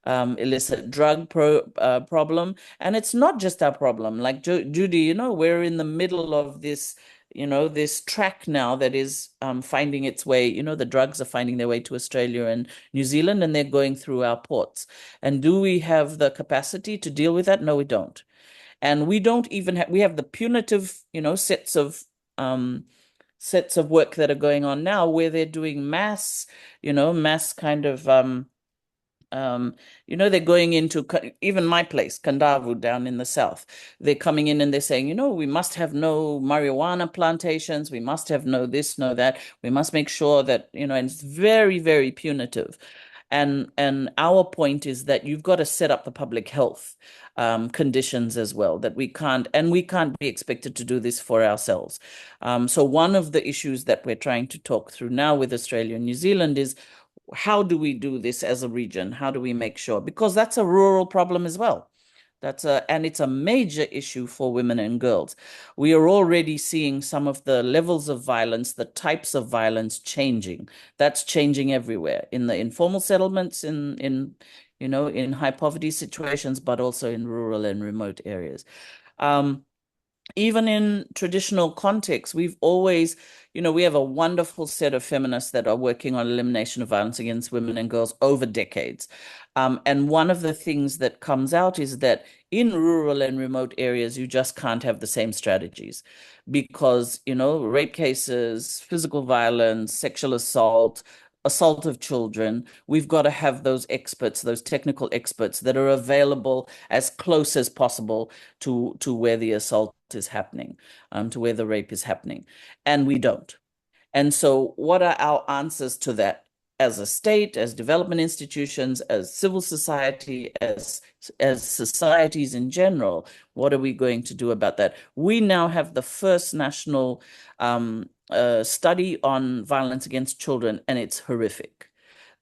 illicit drug problem, and it's not just our problem. Like Judy, you know, we're in the middle of this, you know, this track now that is finding its way. You know, the drugs are finding their way to Australia and New Zealand, and they're going through our ports. And do we have the capacity to deal with that? No, we don't. And we don't even have, we have the punitive, you know, sets of work that are going on now where they're doing mass kind of you know, they're going into even my place, Kandavu down in the south. They're coming in and they're saying, you know, we must have no marijuana plantations. We must have no this, no that. We must make sure that, you know, and it's very, very punitive. And our point is that you've got to set up the public health conditions as well, that we can't be expected to do this for ourselves. So one of the issues that we're trying to talk through now with Australia and New Zealand is, how do we do this as a region? How do we make sure? Because that's a rural problem as well. And it's a major issue for women and girls. We are already seeing some of the levels of violence, the types of violence changing. That's changing everywhere, in the informal settlements, in you know, in high poverty situations, but also in rural and remote areas. Even in traditional contexts, we've always, you know, we have a wonderful set of feminists that are working on elimination of violence against women and girls over decades. And one of the things that comes out is that in rural and remote areas, you just can't have the same strategies because, you know, rape cases, physical violence, sexual assault of children, we've got to have those experts, those technical experts that are available as close as possible to where the assault is happening, to where the rape is happening. And we don't. And so what are our answers to that as a state, as development institutions, as civil society, as societies in general? What are we going to do about that? We now have the first national study on violence against children, and it's horrific.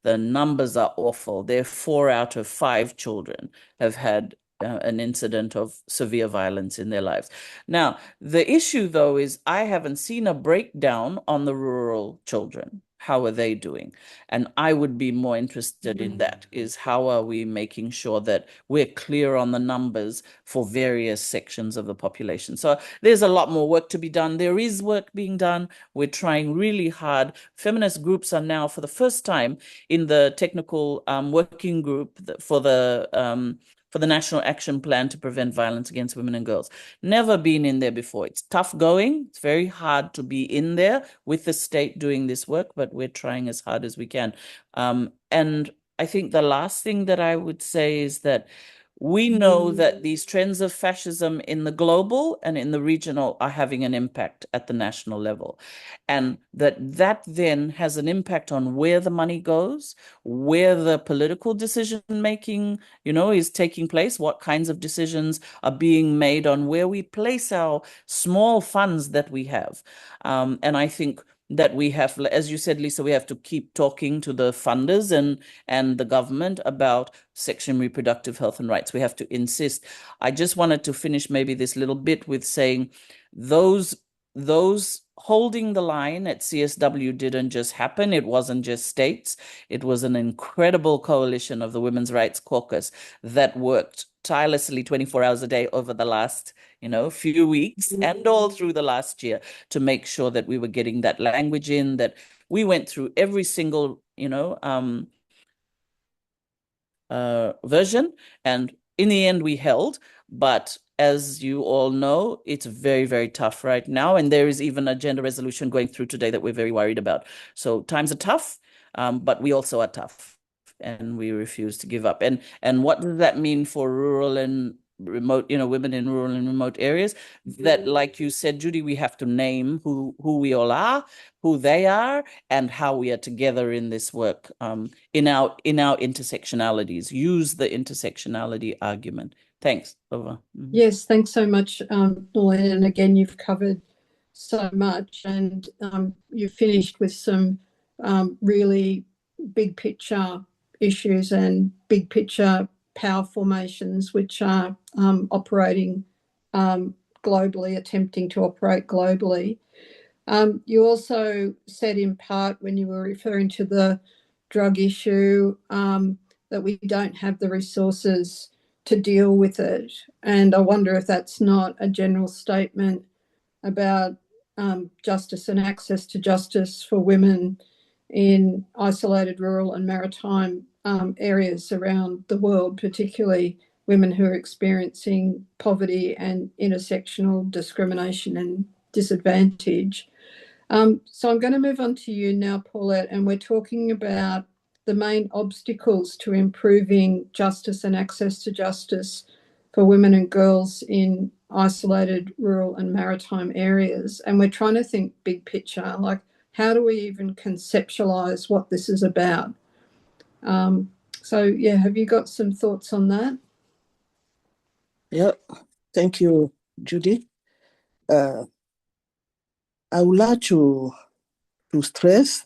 The numbers are awful. There are 4 out of 5 children have had an incident of severe violence in their lives. Now, the issue, though, is I haven't seen a breakdown on the rural children. How are they doing? And I would be more interested in that, is how are we making sure that we're clear on the numbers for various sections of the population? So there's a lot more work to be done. There is work being done. We're trying really hard. Feminist groups are now, for the first time, in the technical working group for the National Action Plan to Prevent Violence Against Women and Girls. Never been in there before. It's tough going. It's very hard to be in there with the state doing this work, but we're trying as hard as we can. And I think the last thing that I would say is that we know that these trends of fascism in the global and in the regional are having an impact at the national level. And that then has an impact on where the money goes, where the political decision making, you know, is taking place, what kinds of decisions are being made on where we place our small funds that we have. And I think that we have, as you said, Lisa, we have to keep talking to the funders and the government about sexual and reproductive health and rights. We have to insist. I just wanted to finish maybe this little bit with saying those holding the line at CSW didn't just happen. It wasn't just states. It was an incredible coalition of the Women's Rights Caucus that worked tirelessly 24 hours a day over the last, you know, few weeks and all through the last year to make sure that we were getting that language in, that we went through every single, you know, version. And in the end, we held. But as you all know, it's very, very tough right now. And there is even a gender resolution going through today that we're very worried about. So times are tough, but we also are tough. And we refuse to give up. And what does that mean for rural and remote, women in rural and remote areas, that, like you said, Judy, we have to name who we all are, who they are, and how we are together in this work, in our intersectionalities. Use the intersectionality argument. Thanks. Over. Yes, thanks so much, Pauline. And again, you've covered so much, and you've finished with some really big picture issues and big picture power formations which are operating globally, attempting to operate globally. You also said in part, when you were referring to the drug issue, that we don't have the resources to deal with it. And I wonder if that's not a general statement about justice and access to justice for women in isolated rural and maritime areas around the world, particularly women who are experiencing poverty and intersectional discrimination and disadvantage. So I'm going to move on to you now, Paulette, and we're talking about the main obstacles to improving justice and access to justice for women and girls in isolated rural and maritime areas. And we're trying to think big picture, like how do we even conceptualize what this is about? So yeah, have you got some thoughts on that? Yeah, thank you, Judy. I would like to stress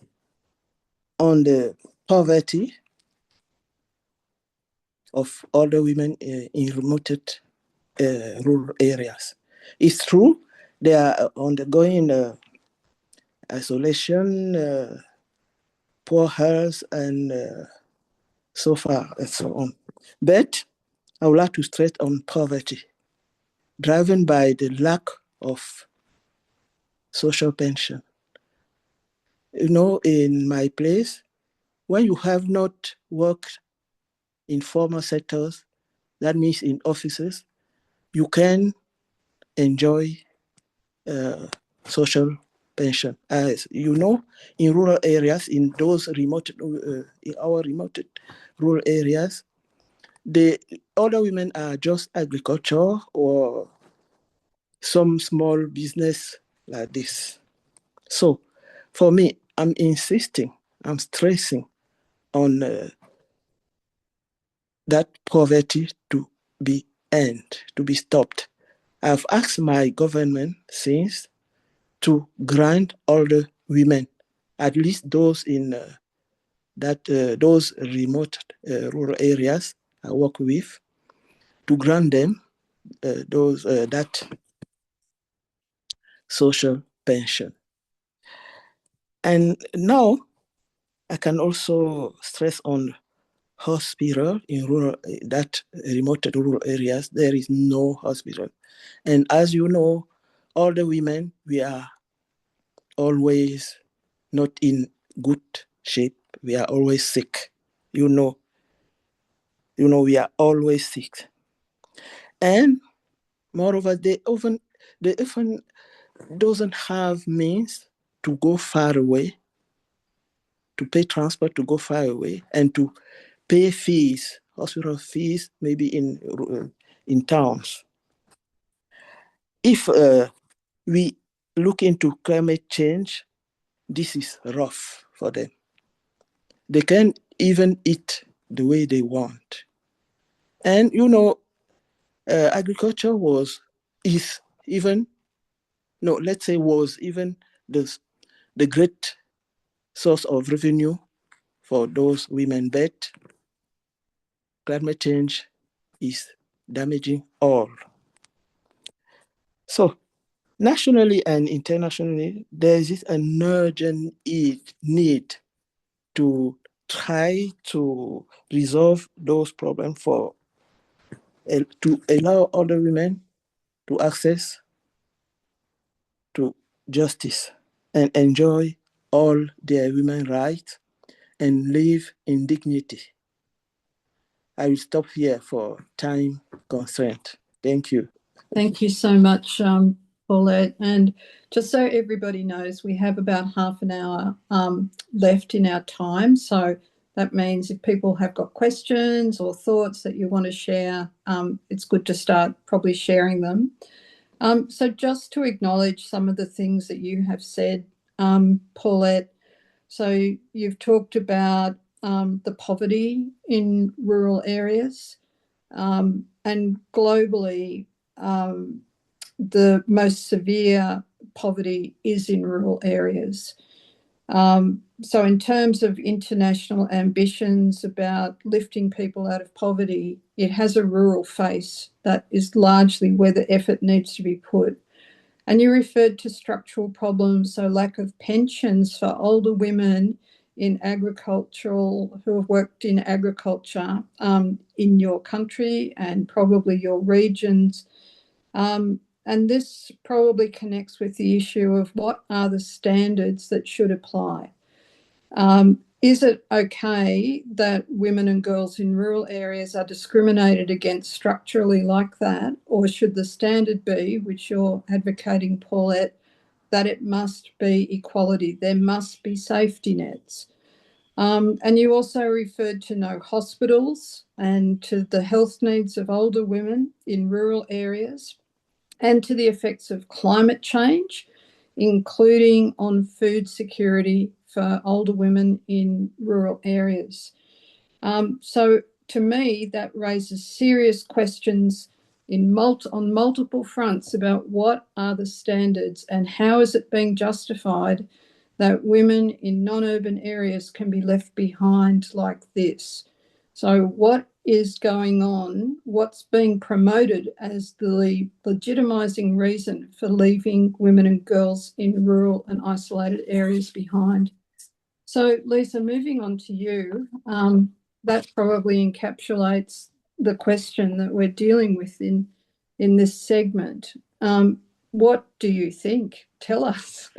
on the poverty of older women in remote rural areas. It's true, they are undergoing isolation, poor health, and so far and so on. But I would like to stress on poverty, driven by the lack of social pension. In my place, when you have not worked in formal sectors, that means in offices, you can enjoy social pension. As you know, in rural areas, in our remote rural areas, the older women are just agriculture or some small business like this. So for me, I'm stressing on that poverty to be ended, to be stopped. I've asked my government since to grant older women, at least those in those remote rural areas I work with, to grant them that social pension. And now I can also stress on hospital in that remote rural areas. There is no hospital, and as you know, all the women, we are always not in good shape. We are always sick. We are always sick, and moreover, they often doesn't have means to go far away, to pay transport to go far away, and to pay fees, hospital fees, maybe in towns. If we look into climate change, this is rough for them. They can't even eat the way they want. And agriculture was even the great source of revenue for those women, but climate change is damaging all. So nationally and internationally, there is an urgent need to try to resolve those problems to allow other women to access to justice and enjoy all their women rights and live in dignity. I will stop here for time constraint. Thank you. Thank you so much, Paulette. And just so everybody knows, we have about half an hour left in our time. So That means if people have got questions or thoughts that you want to share, it's good to start probably sharing them. So just to acknowledge some of the things that you have said, Paulette. So you've talked about the poverty in rural areas, and globally, the most severe poverty is in rural areas. So in terms of international ambitions about lifting people out of poverty, it has a rural face. That is largely where the effort needs to be put. And you referred to structural problems, so lack of pensions for older women in agricultural, who have worked in agriculture in your country and probably your regions. And this probably connects with the issue of what are the standards that should apply. Is it okay that women and girls in rural areas are discriminated against structurally like that? Or should the standard be, which you're advocating, Paulette, that it must be equality? There must be safety nets. And you also referred to no hospitals and to the health needs of older women in rural areas and to the effects of climate change, including on food security for older women in rural areas. So to me, that raises serious questions on multiple fronts about what are the standards and how is it being justified that women in non-urban areas can be left behind like this. So what is going on? What's being promoted as the legitimising reason for leaving women and girls in rural and isolated areas behind? So, Lisa, moving on to you, that probably encapsulates the question that we're dealing with in this segment. What do you think? Tell us.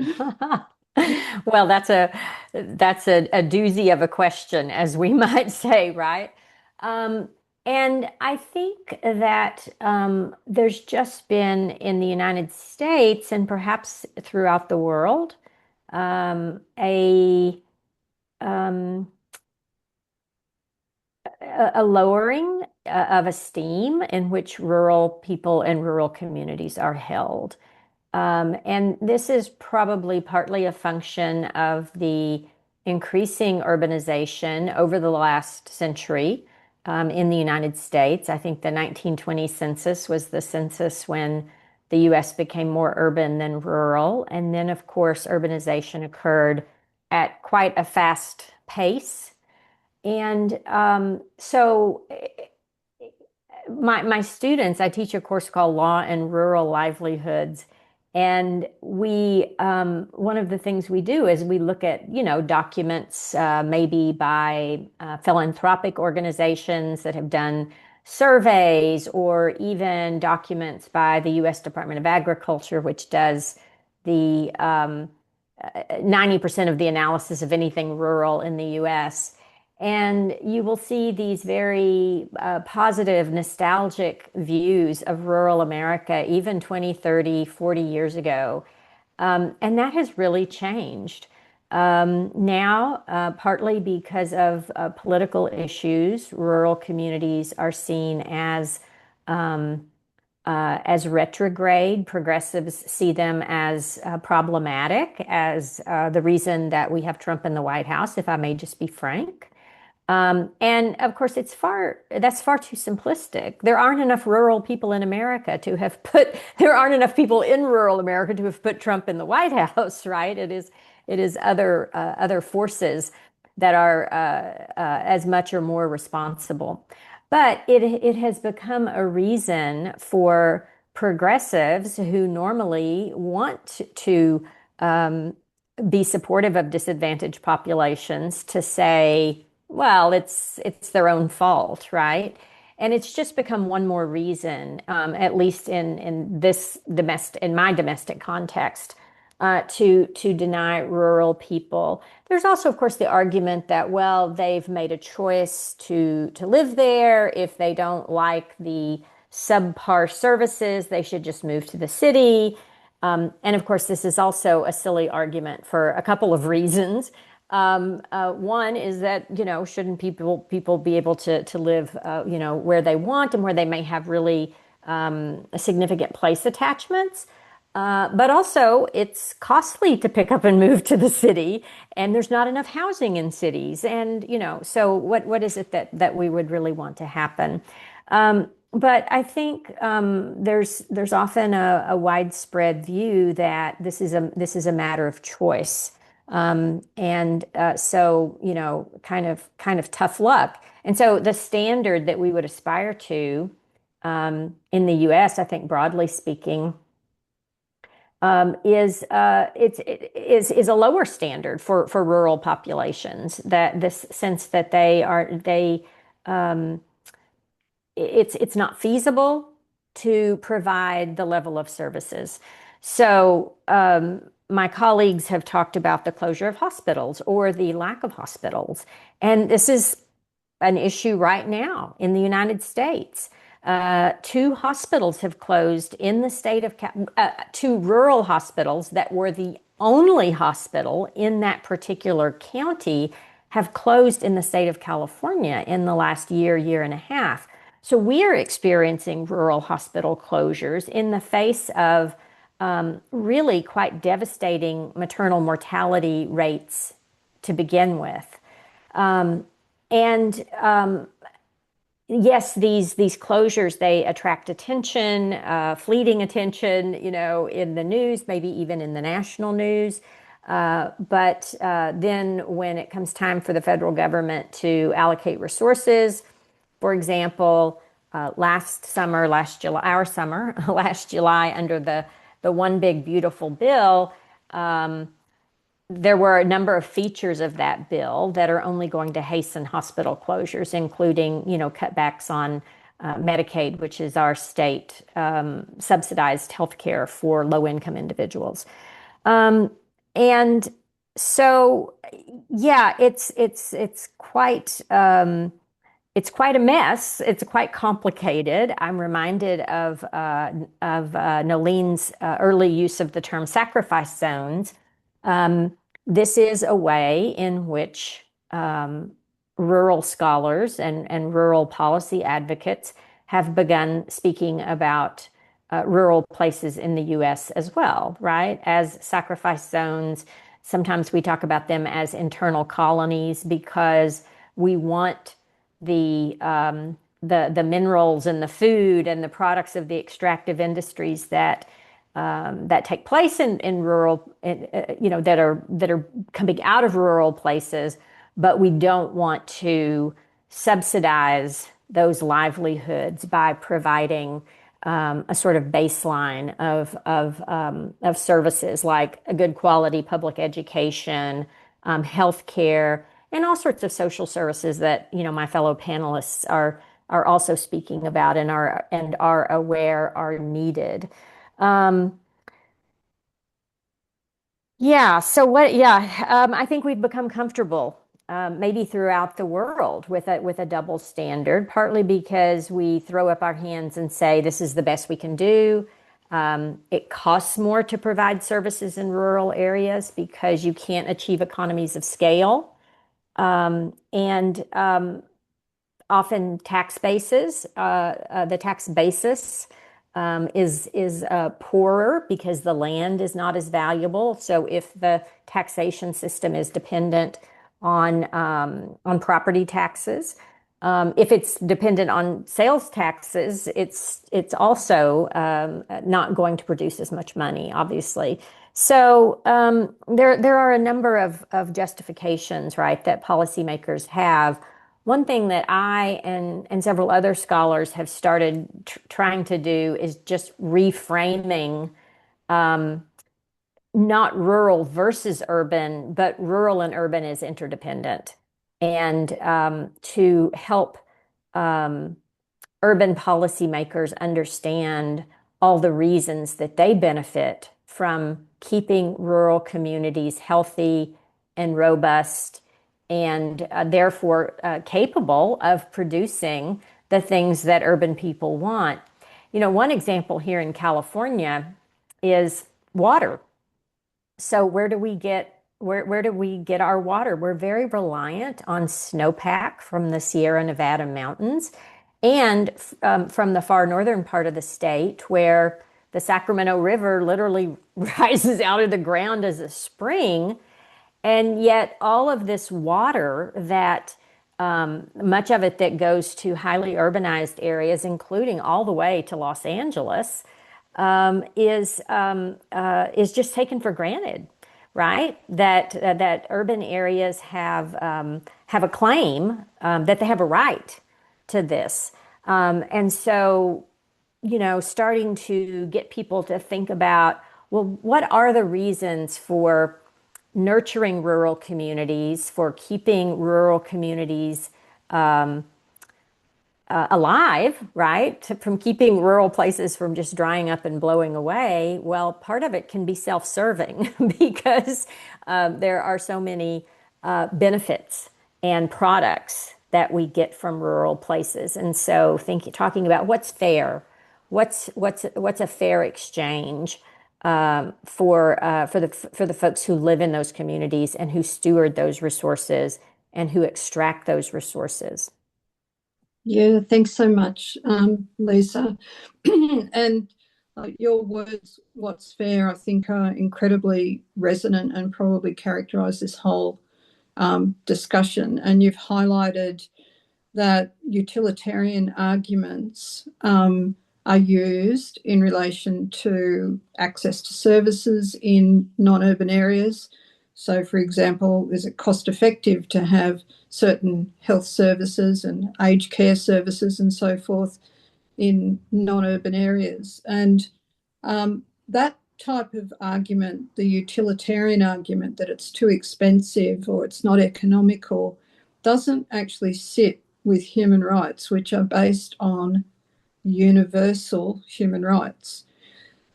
Well, that's a doozy of a question, as we might say, right? And I think that there's just been in the United States and perhaps throughout the world a lowering of esteem in which rural people and rural communities are held. And this is probably partly a function of the increasing urbanization over the last century in the United States. I think the 1920 census was the census when the US became more urban than rural. And then, of course, urbanization occurred at quite a fast pace. And so my students, I teach a course called Law and Rural Livelihoods. And we, one of the things we do is we look at, documents maybe by philanthropic organizations that have done surveys, or even documents by the U.S. Department of Agriculture, which does the 90% of the analysis of anything rural in the U.S. And you will see these very positive, nostalgic views of rural America, even 20, 30, 40 years ago. And that has really changed. Now, partly because of political issues, rural communities are seen as retrograde. Progressives see them as problematic, as the reason that we have Trump in the White House, if I may just be frank. And of course, that's far too simplistic. There aren't enough rural people in America to have there aren't enough people in rural America to have put Trump in the White House, right? It is other forces that are as much or more responsible. But it has become a reason for progressives who normally want to be supportive of disadvantaged populations to say, well, it's their own fault, right? And it's just become one more reason, at least in my domestic context, to deny rural people. There's also, of course, the argument that, well, they've made a choice to live there. If they don't like the subpar services, they should just move to the city. And of course, this is also a silly argument for a couple of reasons. One is that, shouldn't people be able to live, where they want and where they may have really significant place attachments? But also, it's costly to pick up and move to the city, and there's not enough housing in cities. And, so what is it that we would really want to happen? But I think there's often a widespread view that this is a matter of choice. So, kind of tough luck. And so the standard that we would aspire to in the US, I think broadly speaking, is a lower standard for rural populations. That this sense that it's not feasible to provide the level of services. So my colleagues have talked about the closure of hospitals or the lack of hospitals, and this is an issue right now in the United States. 2 hospitals have closed in the state of 2 rural hospitals that were the only hospital in that particular county have closed in the state of California in the last year and a half. So we are experiencing rural hospital closures in the face of really quite devastating maternal mortality rates to begin with. Yes, these closures, they attract attention, fleeting attention, in the news, maybe even in the national news. But then when it comes time for the federal government to allocate resources, for example, last July, under the One Big Beautiful Bill, there were a number of features of that bill that are only going to hasten hospital closures, including, cutbacks on Medicaid, which is our state subsidized health care for low-income individuals. And so, yeah, it's quite a mess. It's quite complicated. I'm reminded of Nolene's early use of the term sacrifice zones. This is a way in which rural scholars and rural policy advocates have begun speaking about rural places in the US as well, right? As sacrifice zones. Sometimes we talk about them as internal colonies because we want the minerals and the food and the products of the extractive industries that take place in rural, that are coming out of rural places, but we don't want to subsidize those livelihoods by providing a sort of baseline of services like a good quality public education, health care, and all sorts of social services that my fellow panelists are also speaking about and are aware are needed. I think we've become comfortable, maybe throughout the world with a double standard, partly because we throw up our hands and say, this is the best we can do. It costs more to provide services in rural areas because you can't achieve economies of scale. Often tax bases, the tax basis is poorer because the land is not as valuable. So if the taxation system is dependent on property taxes, if it's dependent on sales taxes, it's also not going to produce as much money, obviously. So there are a number of justifications, right, that policymakers have. One thing that I and several other scholars have started trying to do is just reframing not rural versus urban, but rural and urban as interdependent, and to help urban policymakers understand all the reasons that they benefit from keeping rural communities healthy and robust and therefore capable of producing the things that urban people want. One example here in California is water. So where do we get where do we get our water? We're very reliant on snowpack from the Sierra Nevada mountains and from the far northern part of the state, where the Sacramento River literally rises out of the ground as a spring. And yet all of this water that much of it that goes to highly urbanized areas, including all the way to Los Angeles, is just taken for granted, right? That urban areas have a claim that they have a right to this, and so starting to get people to think about, well, what are the reasons for nurturing rural communities, for keeping rural communities alive, right? From keeping rural places from just drying up and blowing away. Well, part of it can be self-serving because there are so many benefits and products that we get from rural places. And so talking about what's fair, what's a fair exchange for the folks who live in those communities and who steward those resources and who extract those resources. Yeah, thanks so much, Lisa. And your words, what's fair, I think are incredibly resonant and probably characterize this whole discussion. And you've highlighted that utilitarian arguments are used in relation to access to services in non-urban areas. So, for example, is it cost effective to have certain health services and aged care services and so forth in non-urban areas? And that type of argument, the utilitarian argument that it's too expensive or it's not economical, doesn't actually sit with human rights, which are based on universal human rights.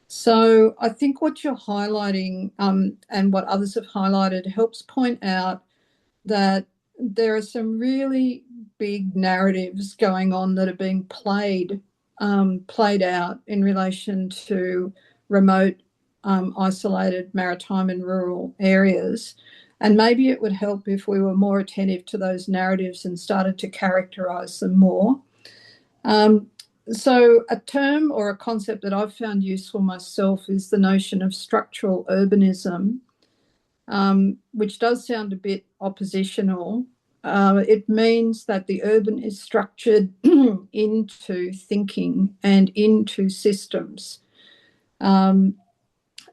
So I think what you're highlighting and what others have highlighted helps point out that there are some really big narratives going on that are being played out in relation to remote, isolated maritime and rural areas. And maybe it would help if we were more attentive to those narratives and started to characterise them more. So a term or a concept that I've found useful myself is the notion of structural urbanism, which does sound a bit oppositional. It means that the urban is structured into thinking and into systems. I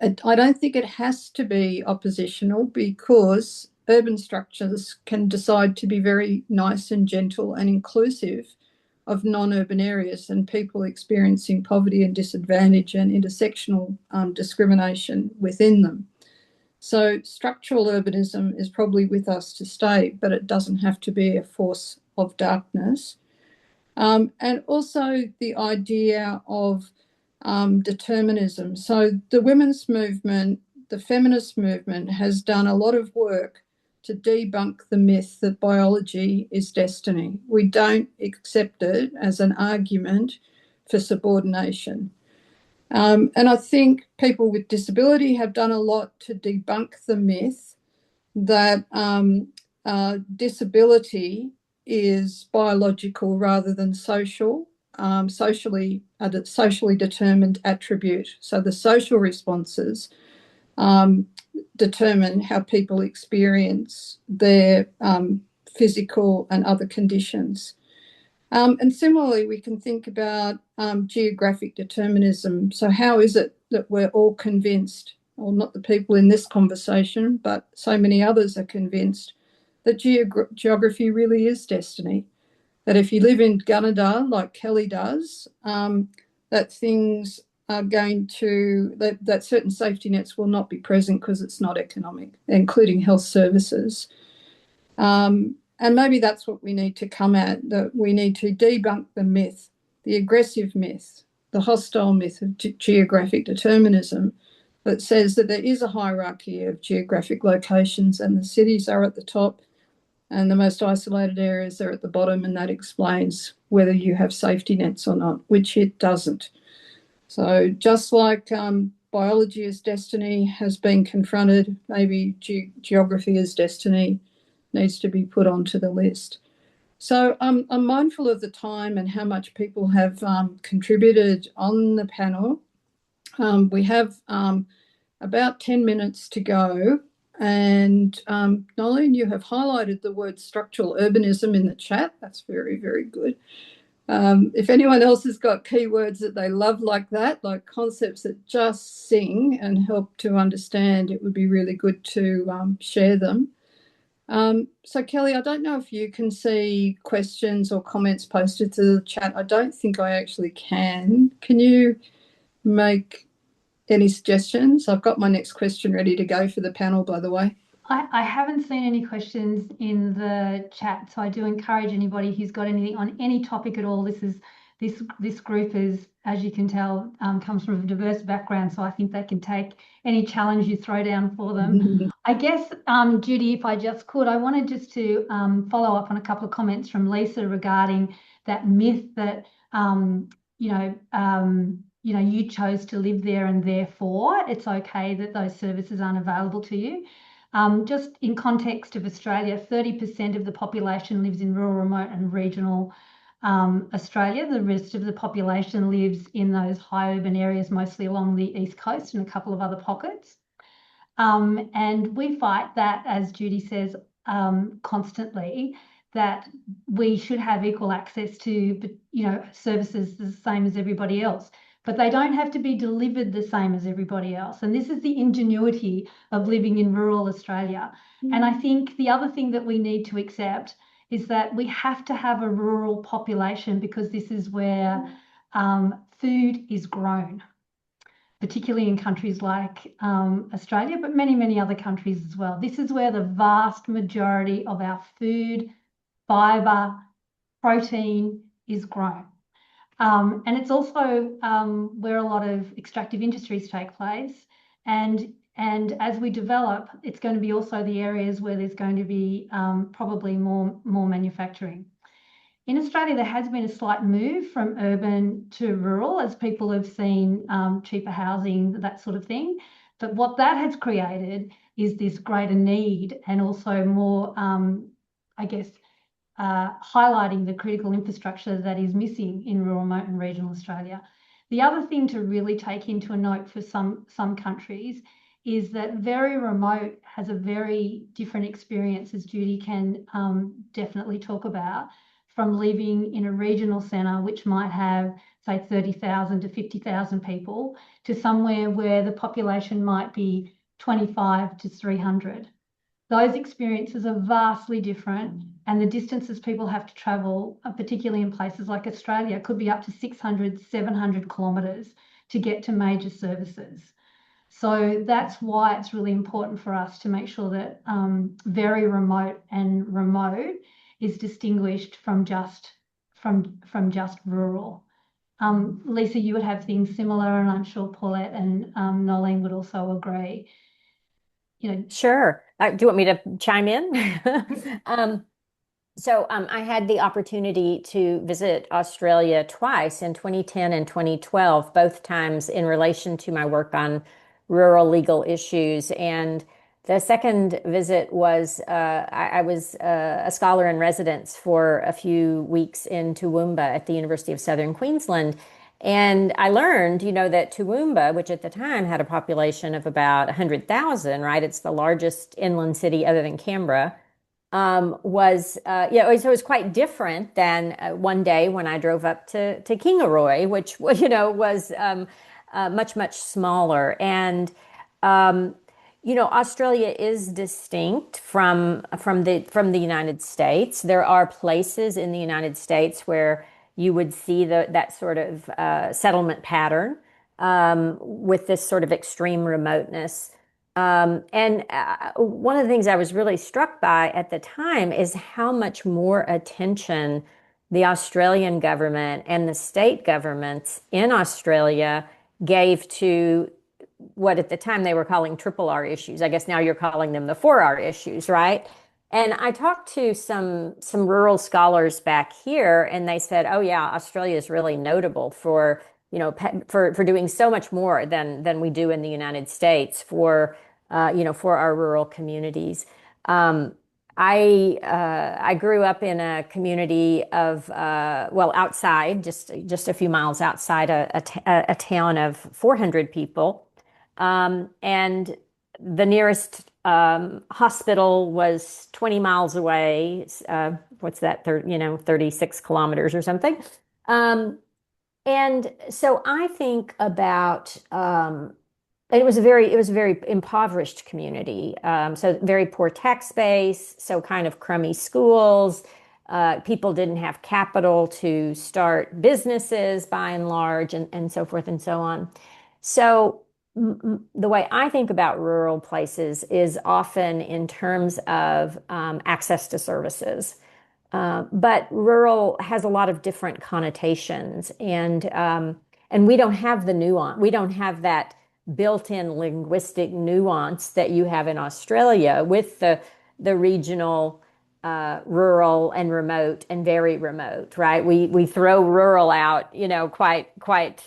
don't think it has to be oppositional, because urban structures can decide to be very nice and gentle and inclusive of non-urban areas and people experiencing poverty and disadvantage and intersectional discrimination within them. So structural urbanism is probably with us to stay, but it doesn't have to be a force of darkness. And also the idea of determinism. So the women's movement, the feminist movement, has done a lot of work to debunk the myth that biology is destiny. We don't accept it as an argument for subordination. And I think people with disability have done a lot to debunk the myth that disability is biological rather than social, socially determined attribute. So the social responses determine how people experience their physical and other conditions. And similarly, we can think about geographic determinism. So how is it that we're all convinced, or not the people in this conversation, but so many others are convinced that geography really is destiny? That if you live in Gunnedah, like Kelly does, that things are going to, that certain safety nets will not be present because it's not economic, including health services. And maybe that's what we need to come at, that we need to debunk the myth, the aggressive myth, the hostile myth of geographic determinism that says that there is a hierarchy of geographic locations and the cities are at the top and the most isolated areas are at the bottom, and that explains whether you have safety nets or not, which it doesn't. So just like biology as destiny has been confronted. Maybe geography as destiny needs to be put onto the list. So I'm mindful of the time and how much people have contributed on the panel. We have about 10 minutes to go. And Nolene, you have highlighted the word structural urbanism in the chat. That's very, very good. If anyone else has got keywords that they love like that, like concepts that just sing and help to understand, it would be really good to share them. So Kelly, I don't know if you can see questions or comments posted to the chat. I don't think I actually can. Can you make any suggestions? I've got my next question ready to go for the panel, by the way. I haven't seen any questions in the chat, so I do encourage anybody who's got anything on any topic at all. This group is, as you can tell, comes from a diverse background, so I think they can take any challenge you throw down for them. I guess, Judy, if I just could, I wanted just to follow up on a couple of comments from Lisa regarding that myth that you chose to live there and therefore it's okay that those services aren't available to you. Just in context of Australia, 30% of the population lives in rural, remote and regional Australia. The rest of the population lives in those high urban areas, mostly along the east coast and a couple of other pockets. And we fight that, as Judy says, constantly, that we should have equal access to services the same as everybody else. But they don't have to be delivered the same as everybody else. And this is the ingenuity of living in rural Australia. And I think the other thing that we need to accept is that we have to have a rural population because this is where food is grown, particularly in countries like Australia, but many, many other countries as well. This is where the vast majority of our food, fibre, protein is grown. And it's also where a lot of extractive industries take place. And as we develop, it's going to be also the areas where there's going to be probably more manufacturing. In Australia, there has been a slight move from urban to rural as people have seen cheaper housing, that sort of thing. But what that has created is this greater need and also more, highlighting the critical infrastructure that is missing in rural, remote and regional Australia. The other thing to really take into a note for some countries is that very remote has a very different experience, as Judy can definitely talk about, from living in a regional centre, which might have, say, 30,000 to 50,000 people, to somewhere where the population might be 25 to 300. Those experiences are vastly different, and the distances people have to travel, particularly in places like Australia, could be up to 600, 700 kilometres to get to major services. So that's why it's really important for us to make sure that very remote and remote is distinguished from just rural. Lisa, you would have things similar, and I'm sure Paulette and Nolene would also agree. Sure. Do you want me to chime in? I had the opportunity to visit Australia twice in 2010 and 2012, both times in relation to my work on rural legal issues. And the second visit was I was a scholar in residence for a few weeks in Toowoomba at the University of Southern Queensland. And I learned, that Toowoomba, which at the time had a population of about 100,000, right? It's the largest inland city other than Canberra. So it was quite different than one day when I drove up to Kingaroy, which, was much, much smaller. And, Australia is distinct from the United States. There are places in the United States where you would see that sort of settlement pattern with this sort of extreme remoteness. And one of the things I was really struck by at the time is how much more attention the Australian government and the state governments in Australia gave to what at the time they were calling triple R issues. I guess now you're calling them the 4R issues, right? And I talked to some rural scholars back here, and they said, oh yeah, Australia is really notable for for doing so much more than we do in the United States for for our rural communities. I grew up in a community of outside, just a few miles outside a town of 400 people, and the nearest hospital was 20 miles away. What's that? 36 kilometers or something. And so I think about it was a very impoverished community. So very poor tax base, so kind of crummy schools. People didn't have capital to start businesses by and large, and so forth and so on. So the way I think about rural places is often in terms of access to services. But rural has a lot of different connotations, and we don't have the nuance. We don't have that built-in linguistic nuance that you have in Australia with the regional, rural, and remote, and very remote, right? We throw rural out, quite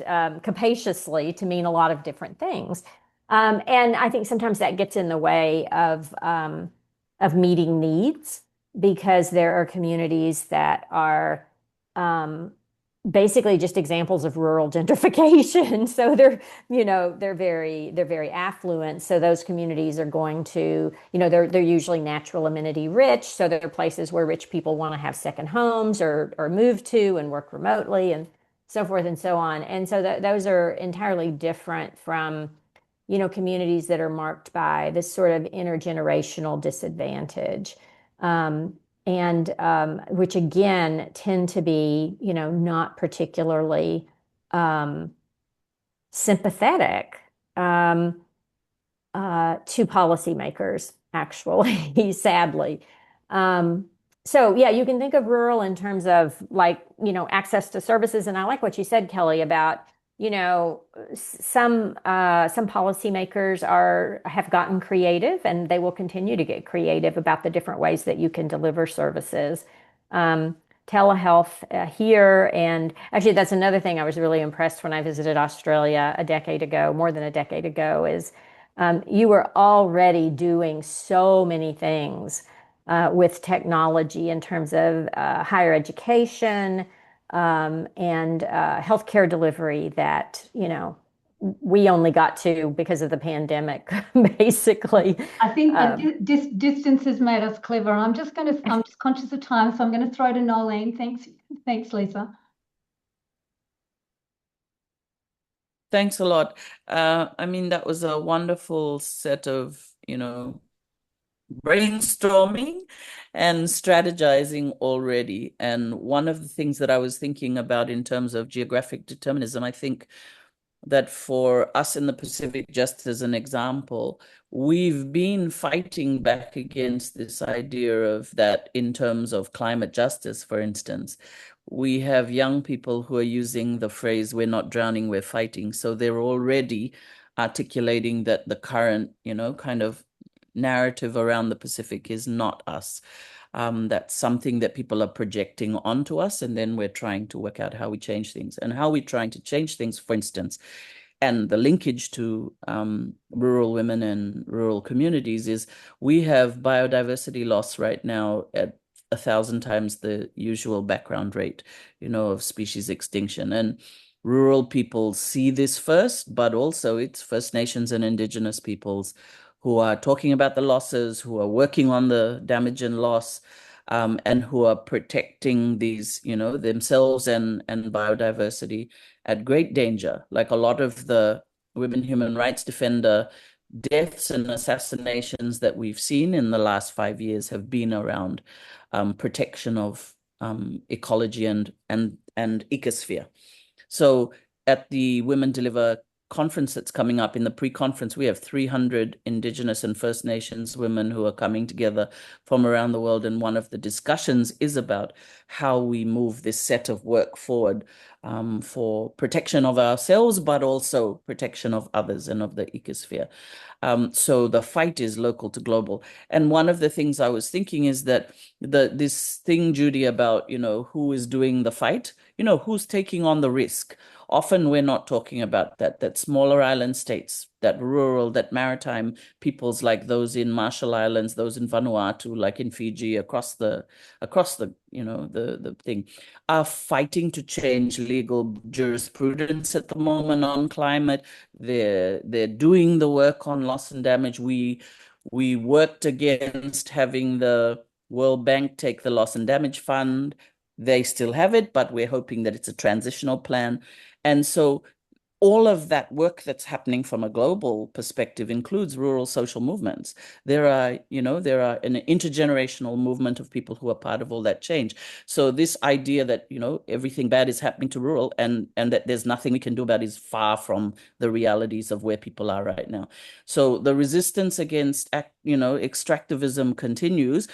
capaciously to mean a lot of different things, and I think sometimes that gets in the way of meeting needs, because there are communities that are basically just examples of rural gentrification. So they're very affluent. So those communities are going to, they're usually natural amenity rich. So they're places where rich people want to have second homes or move to and work remotely and so forth and so on. And so those are entirely different from, communities that are marked by this sort of intergenerational disadvantage. And which again tend to be, not particularly sympathetic to policymakers, actually, sadly. So yeah, you can think of rural in terms of access to services, and I like what you said, Kelly, about some policymakers have gotten creative, and they will continue to get creative about the different ways that you can deliver services. Telehealth here, and actually that's another thing I was really impressed when I visited Australia more than a decade ago, is you were already doing so many things with technology in terms of higher education, and healthcare delivery that, we only got to because of the pandemic, basically. I think distance has made us clever. I'm just conscious of time, so I'm going to throw to Nolene. Thanks, Lisa. Thanks a lot. That was a wonderful set of, brainstorming and strategizing already. And one of the things that I was thinking about in terms of geographic determinism, I think that for us in the Pacific, just as an example, we've been fighting back against this idea of that in terms of climate justice, for instance. We have young people who are using the phrase, we're not drowning, we're fighting. So they're already articulating that the current, kind of narrative around the Pacific is not us. That's something that people are projecting onto us, and then we're trying to work out how we change things. And how we're trying to change things, for instance, and the linkage to rural women and rural communities is we have biodiversity loss right now at 1,000 times the usual background rate, of species extinction. And rural people see this first, but also it's First Nations and Indigenous peoples who are talking about the losses, who are working on the damage and loss, and who are protecting these, themselves and biodiversity at great danger. Like a lot of the women human rights defender deaths and assassinations that we've seen in the last 5 years have been around protection of ecology and ecosphere. So at the Women Deliver conference that's coming up, in the pre-conference, we have 300 Indigenous and First Nations women who are coming together from around the world. And one of the discussions is about how we move this set of work forward for protection of ourselves, but also protection of others and of the ecosphere. So the fight is local to global. And one of the things I was thinking is that this thing, Judy, about, who is doing the fight, who's taking on the risk. Often we're not talking about that smaller island states, that rural, that maritime peoples like those in Marshall Islands, those in Vanuatu, like in Fiji, across the the thing, are fighting to change legal jurisprudence at the moment on climate. They're doing the work on loss and damage. We worked against having the World Bank take the loss and damage fund. They still have it, but we're hoping that it's a transitional plan. And so all of that work that's happening from a global perspective includes rural social movements. There are an intergenerational movement of people who are part of all that change. So this idea that, everything bad is happening to rural and that there's nothing we can do about it is far from the realities of where people are right now. So the resistance against, extractivism continues.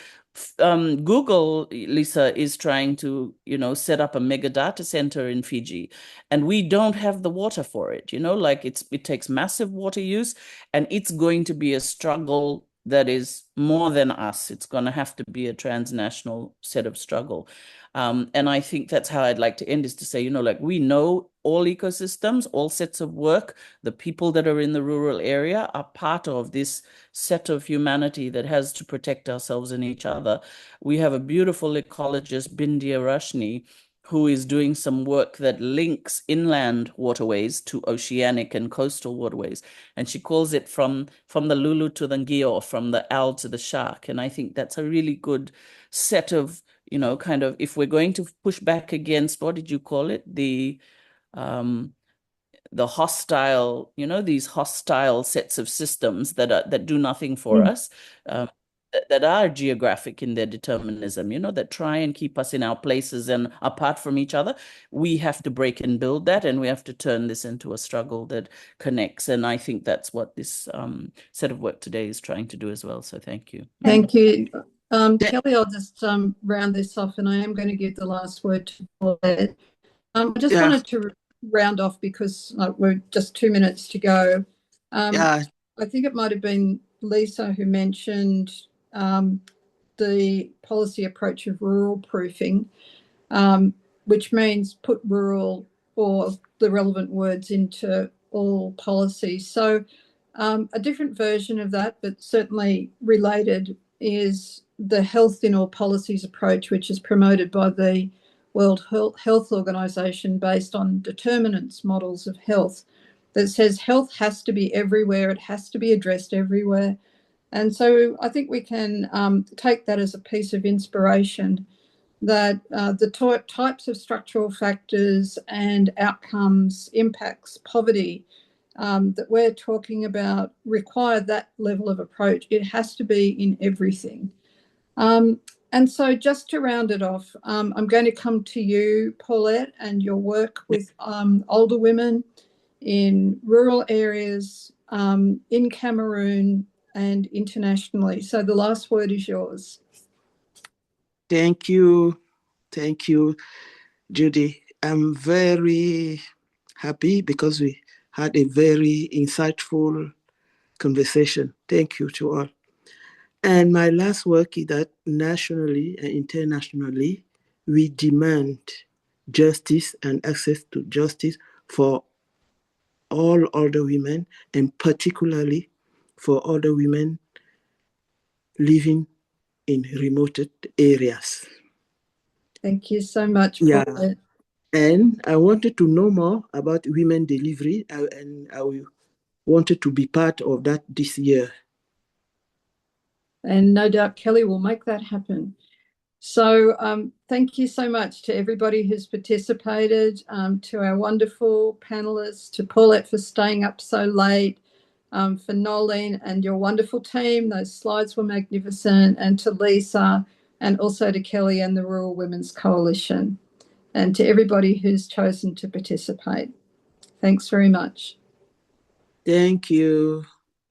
Google, Lisa, is trying to, set up a mega data center in Fiji, and we don't have the water for it. It takes massive water use, and it's going to be a struggle that is more than us. It's going to have to be a transnational set of struggle. And I think that's how I'd like to end, is to say, we know all ecosystems, all sets of work, the people that are in the rural area are part of this set of humanity that has to protect ourselves and each other. We have a beautiful ecologist, Bindia Rashni, who is doing some work that links inland waterways to oceanic and coastal waterways. And she calls it from the Lulu to the Ngio, from the owl to the shark. And I think that's a really good set of, kind of, if we're going to push back against, what did you call it? The hostile, these hostile sets of systems that do nothing for us, that are geographic in their determinism, that try and keep us in our places and apart from each other. We have to break and build that, and we have to turn this into a struggle that connects. And I think that's what this set of work today is trying to do as well. So thank you. Thank you. Kelly, I'll just round this off, and I am going to give the last word to Paulette. I just wanted to round off because we're just 2 minutes to go. I think it might have been Lisa who mentioned the policy approach of rural proofing, which means put rural or the relevant words into all policies. So a different version of that, but certainly related, is the health in all policies approach, which is promoted by the World Health Organization based on determinants models of health, that says health has to be everywhere, it has to be addressed everywhere. And so I think we can take that as a piece of inspiration, that the types of structural factors and outcomes, impacts, poverty that we're talking about require that level of approach. It has to be in everything. And so just to round it off, I'm going to come to you, Paulette, and your work with older women in rural areas, in Cameroon and internationally. So the last word is yours. Thank you. Thank you, Judy. I'm very happy because we had a very insightful conversation. Thank you to all. And my last work is that nationally and internationally, we demand justice and access to justice for all older women, and particularly for older women living in remote areas. Thank you so much, Paulette. And I wanted to know more about women delivery, and I wanted to be part of that this year. And no doubt Kelly will make that happen. So thank you so much to everybody who's participated, to our wonderful panelists, to Paulette for staying up so late, for Nolene and your wonderful team. Those slides were magnificent. And to Lisa, and also to Kelly and the Rural Women's Coalition, and to everybody who's chosen to participate. Thanks very much. Thank you.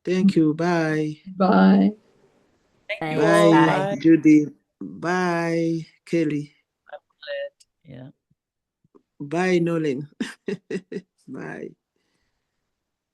Thank you. Bye. Bye. Thank you Bye, all. Bye. Judy. Bye, Kelly. Bye, Nolan. Bye.